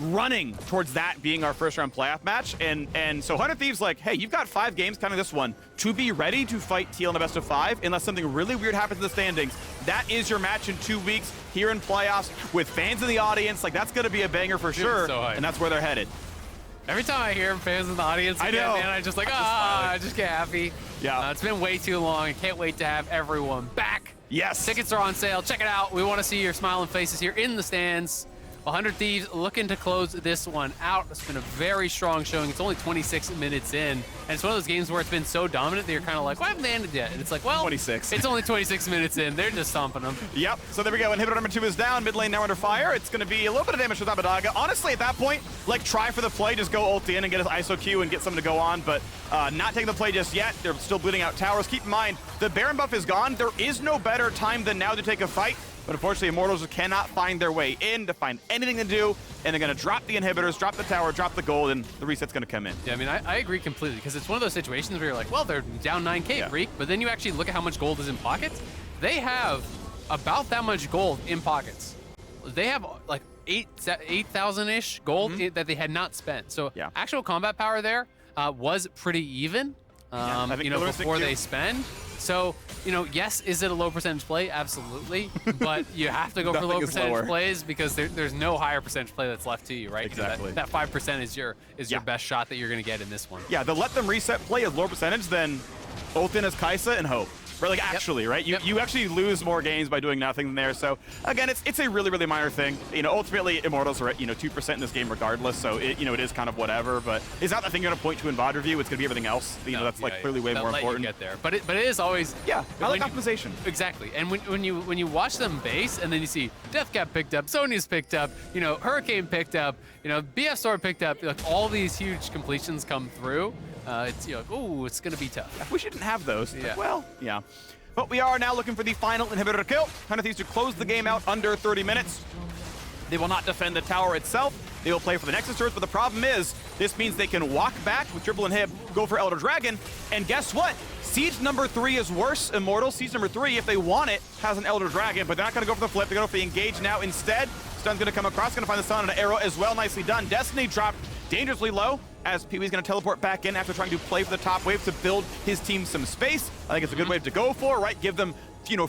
running towards that being our 1st round playoff match. And so 100 Thieves like, hey, you've got 5 games, counting this one, to be ready to fight TL in a best of 5 unless something really weird happens in the standings. That is your match in 2 weeks here in playoffs with fans in the audience. Like, that's going to be a banger for sure. So and that's where they're headed. Every time I hear fans in the audience again, man, I just like, I just get happy. Yeah. It's been way too long. I can't wait to have everyone back. Yes. Tickets are on sale. Check it out. We want to see your smiling faces here in the stands. 100 Thieves looking to close this one out. It's been a very strong showing. It's only 26 minutes in, and it's one of those games where it's been so dominant that you're kind of like, why haven't they ended yet? And it's like, well, 26. It's only 26 minutes in. They're just stomping them. Yep. So there we go. Inhibitor number 2 is down. Mid lane now under fire. It's going to be a little bit of damage with Abbedagge. Honestly, at that point, like, try for the play. Just go ult in and get his ISO Q and get something to go on, but not taking the play just yet. They're still bleeding out towers. Keep in mind, the Baron buff is gone. There is no better time than now to take a fight. But unfortunately, Immortals cannot find their way in to find anything to do, and they're going to drop the inhibitors, drop the tower, drop the gold, and the reset's going to come in. Yeah, I mean, I agree completely, because it's one of those situations where you're like, well, they're down 9K, Phreak, but then you actually look at how much gold is in pockets. They have about that much gold in pockets. They have like 8,000-ish gold that they had not spent. So actual combat power there was pretty even, you know, before they spend. So, you know, yes, is it a low percentage play? Absolutely. But you have to go for low percentage plays because there's no higher percentage play that's left to you, right? Exactly. That 5% is your best shot that you're going to get in this one. Yeah, the let them reset play is lower percentage than ult in as Kai'Sa and hope. Right, like actually, right? You actually lose more games by doing nothing than there. So again, it's a really, really minor thing. You know, ultimately Immortals are at 2% in this game regardless. So it is kind of whatever. But it's not the thing you're gonna point to in VOD review. It's gonna be everything else. You know, that's like clearly way more important. Get there, but it is always I like optimization. Exactly. And when you watch them base and then you see Deathcap picked up, Sonya's picked up, you know, Hurricane picked up, you know, BF Sword picked up, like all these huge completions come through. It's like, oh, it's gonna be tough. I wish you didn't have those. Yeah. Well, yeah. But we are now looking for the final inhibitor kill. 100 Thieves to close the game out under 30 minutes. They will not defend the tower itself. They will play for the Nexus turrets, but the problem is, this means they can walk back with triple inhib, go for Elder Dragon, and guess what? Siege number 3 is worse. Immortals, Siege number 3, if they want it, has an Elder Dragon, but they're not gonna go for the flip. They're gonna go for the engage now instead. Stun's gonna come across, gonna find the stun and an arrow as well. Nicely done. Destiny dropped dangerously low, as Pee-wee's gonna teleport back in after trying to play for the top wave to build his team some space. I think it's a good wave to go for, right? Give them,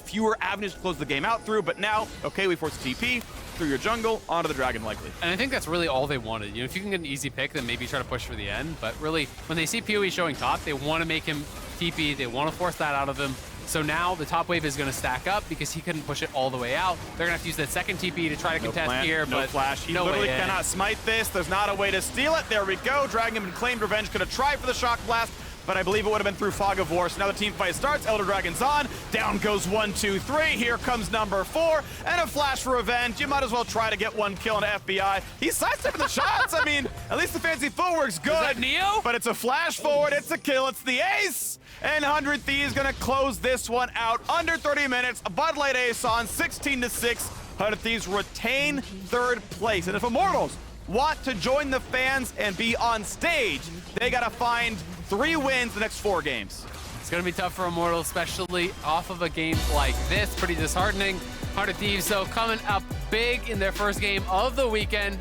fewer avenues to close the game out through, but now, okay, we force the TP through your jungle, onto the dragon likely. And I think that's really all they wanted. You know, if you can get an easy pick, then maybe try to push for the end, but really, when they see PoE showing top, they want to make him TP, they want to force that out of him. So now the top wave is going to stack up because he couldn't push it all the way out. They're going to have to use that second TP to try to contest here, no but flash. He no literally way cannot smite this. There's not a way to steal it. There we go. Dragon and claimed revenge. Could have tried for the shock blast, but I believe it would have been through Fog of War. So now the team fight starts. Elder Dragon's on. Down goes 1, 2, 3. Here comes number 4. And a flash for revenge. You might as well try to get one kill on FBI. He's sidestepping the shots. I mean, at least the fancy footwork's good. Is that Neo? But it's a flash forward. It's a kill. It's the ace. And 100 Thieves gonna close this one out under 30 minutes. A Bud Light ace on 16-6. 100 Thieves retain 3rd place. And if Immortals want to join the fans and be on stage, they gotta find 3 wins the next 4 games. It's gonna be tough for Immortals, especially off of a game like this. Pretty disheartening. 100 Thieves, though, coming up big in their first game of the weekend.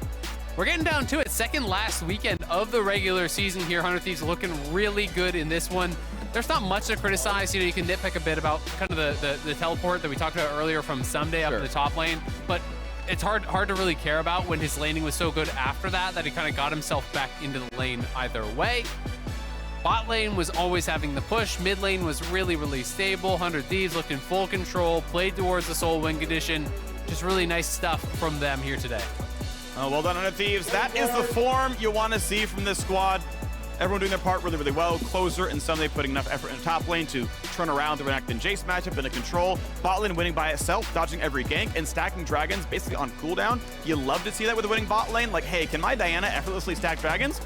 We're getting down to it. Second last weekend of the regular season here. 100 Thieves looking really good in this one. There's not much to criticize. You know, you can nitpick a bit about kind of the teleport that we talked about earlier from Ssumday up in the top lane, but it's hard to really care about when his laning was so good after that he kind of got himself back into the lane either way. Bot lane was always having the push. Mid lane was really, really stable. 100 Thieves looked in full control, played towards the Soul Wing condition. Just really nice stuff from them here today. Oh, well done on the Thieves. That is the form you want to see from this squad. Everyone doing their part really, really well. Closer and Ssumday putting enough effort in the top lane to turn around the Renekton Jayce matchup into control. Bot lane winning by itself, dodging every gank, and stacking dragons basically on cooldown. You love to see that with a winning bot lane. Like, hey, can my Diana effortlessly stack dragons?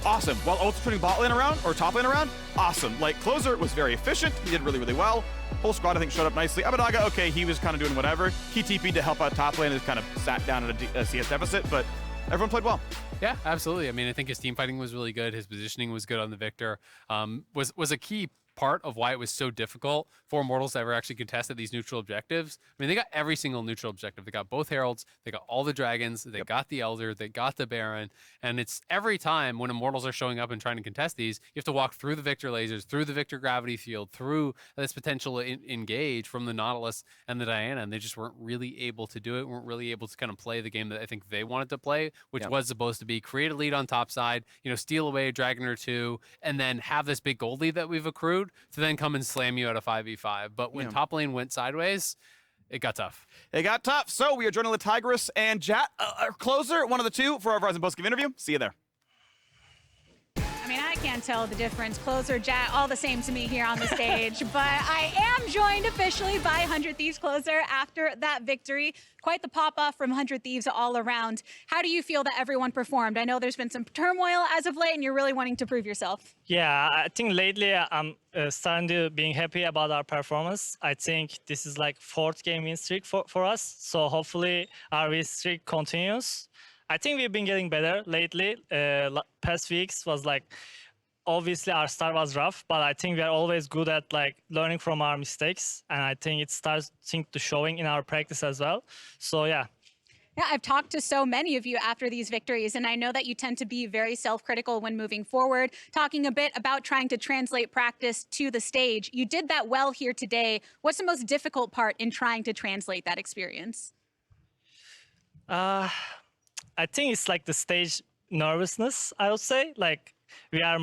Awesome. While also turning bot lane around, or top lane around, awesome. Like, Closer was very efficient. He did really, really well. Whole squad, I think, showed up nicely. Abbedagge, okay, he was kind of doing whatever. He TP'd to help out top lane and kind of sat down at a CS deficit, but everyone played well. Yeah, absolutely. I mean, I think his team fighting was really good. His positioning was good on the Viktor. Was a key part of why it was so difficult for Immortals to ever actually contest at these neutral objectives. I mean, they got every single neutral objective. They got both Heralds, they got all the Dragons, they got the Elder, they got the Baron, and it's every time when Immortals are showing up and trying to contest these, you have to walk through the Viktor lasers, through the Viktor gravity field, through this potential engage from the Nautilus and the Diana, and they just weren't really able to do it, weren't really able to kind of play the game that I think they wanted to play, which was supposed to be create a lead on top side, you know, steal away a dragon or two, and then have this big gold lead that we've accrued to then come and slam you at a 5v5. But when top lane went sideways, it got tough. It got tough. So we are joining LeTigress and Jat, Closer, one of the two, for our Verizon post-game interview. See you there. I mean, I can't tell the difference. Closer, Jat, all the same to me here on the stage. But I am joined officially by 100 Thieves Closer after that victory. Quite the pop-off from 100 Thieves all around. How do you feel that everyone performed? I know there's been some turmoil as of late, and you're really wanting to prove yourself. Yeah, I think lately I'm starting to being happy about our performance. I think this is like 4th game win streak for us. So hopefully our win streak continues. I think we've been getting better lately. Past weeks was like, obviously our start was rough, but I think we are always good at like learning from our mistakes. And I think it starts to showing in our practice as well. So yeah. Yeah, I've talked to so many of you after these victories, and I know that you tend to be very self-critical when moving forward, talking a bit about trying to translate practice to the stage. You did that well here today. What's the most difficult part in trying to translate that experience? I think it's like the stage nervousness, I would say. Like we are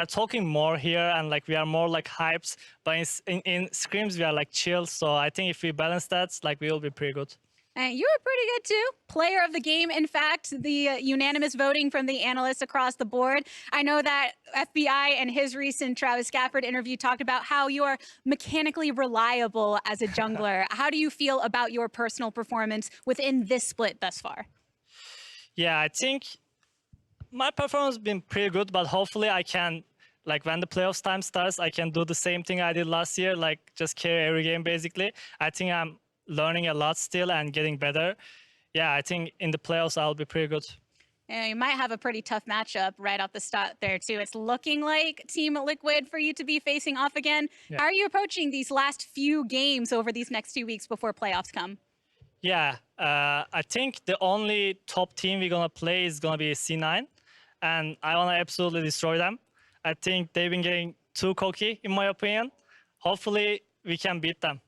talking more here and like we are more like hyped, but in scrims we are like chill. So I think if we balance that, like we will be pretty good. And you were pretty good too. Player of the game, in fact, the unanimous voting from the analysts across the board. I know that FBI and his recent Travis Gafford interview talked about how you are mechanically reliable as a jungler. How do you feel about your personal performance within this split thus far? Yeah, I think my performance has been pretty good, but hopefully I can, like when the playoffs time starts, I can do the same thing I did last year, like just carry every game basically. I think I'm learning a lot still and getting better. Yeah, I think in the playoffs I'll be pretty good. Yeah, you might have a pretty tough matchup right off the start there too. It's looking like Team Liquid for you to be facing off again. Yeah. How are you approaching these last few games over these next 2 weeks before playoffs come? Yeah, I think the only top team we're going to play is going to be C9, and I want to absolutely destroy them. I think they've been getting too cocky, in my opinion. Hopefully, we can beat them.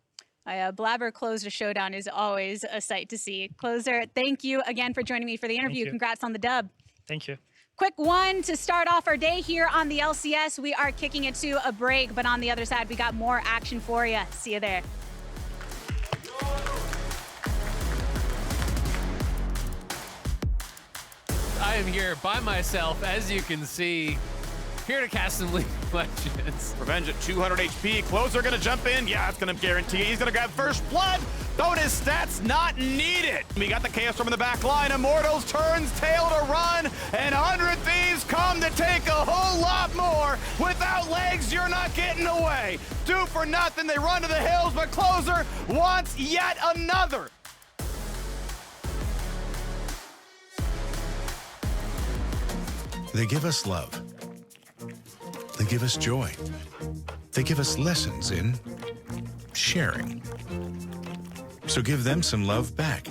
Blabber Closer Showdown is always a sight to see. Closer, thank you again for joining me for the interview. Congrats on the dub. Thank you. Quick one to start off our day here on the LCS. We are kicking it to a break, but on the other side, we got more action for you. See you there. I am here by myself, as you can see, here to cast some League of Legends. Revenge at 200 HP. Closer gonna jump in. Yeah, it's gonna guarantee it. He's gonna grab first blood. Bonus stats not needed. We got the Chaos Storm in the back line. Immortals turns tail to run, and 100 Thieves come to take a whole lot more. Without legs, you're not getting away. Do for nothing. They run to the hills, but Closer wants yet another. They give us love. They give us joy. They give us lessons in sharing. So give them some love back.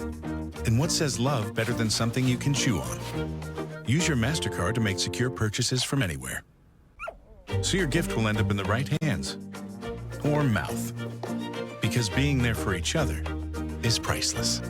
And what says love better than something you can chew on? Use your MasterCard to make secure purchases from anywhere. So your gift will end up in the right hands or mouth. Because being there for each other is priceless.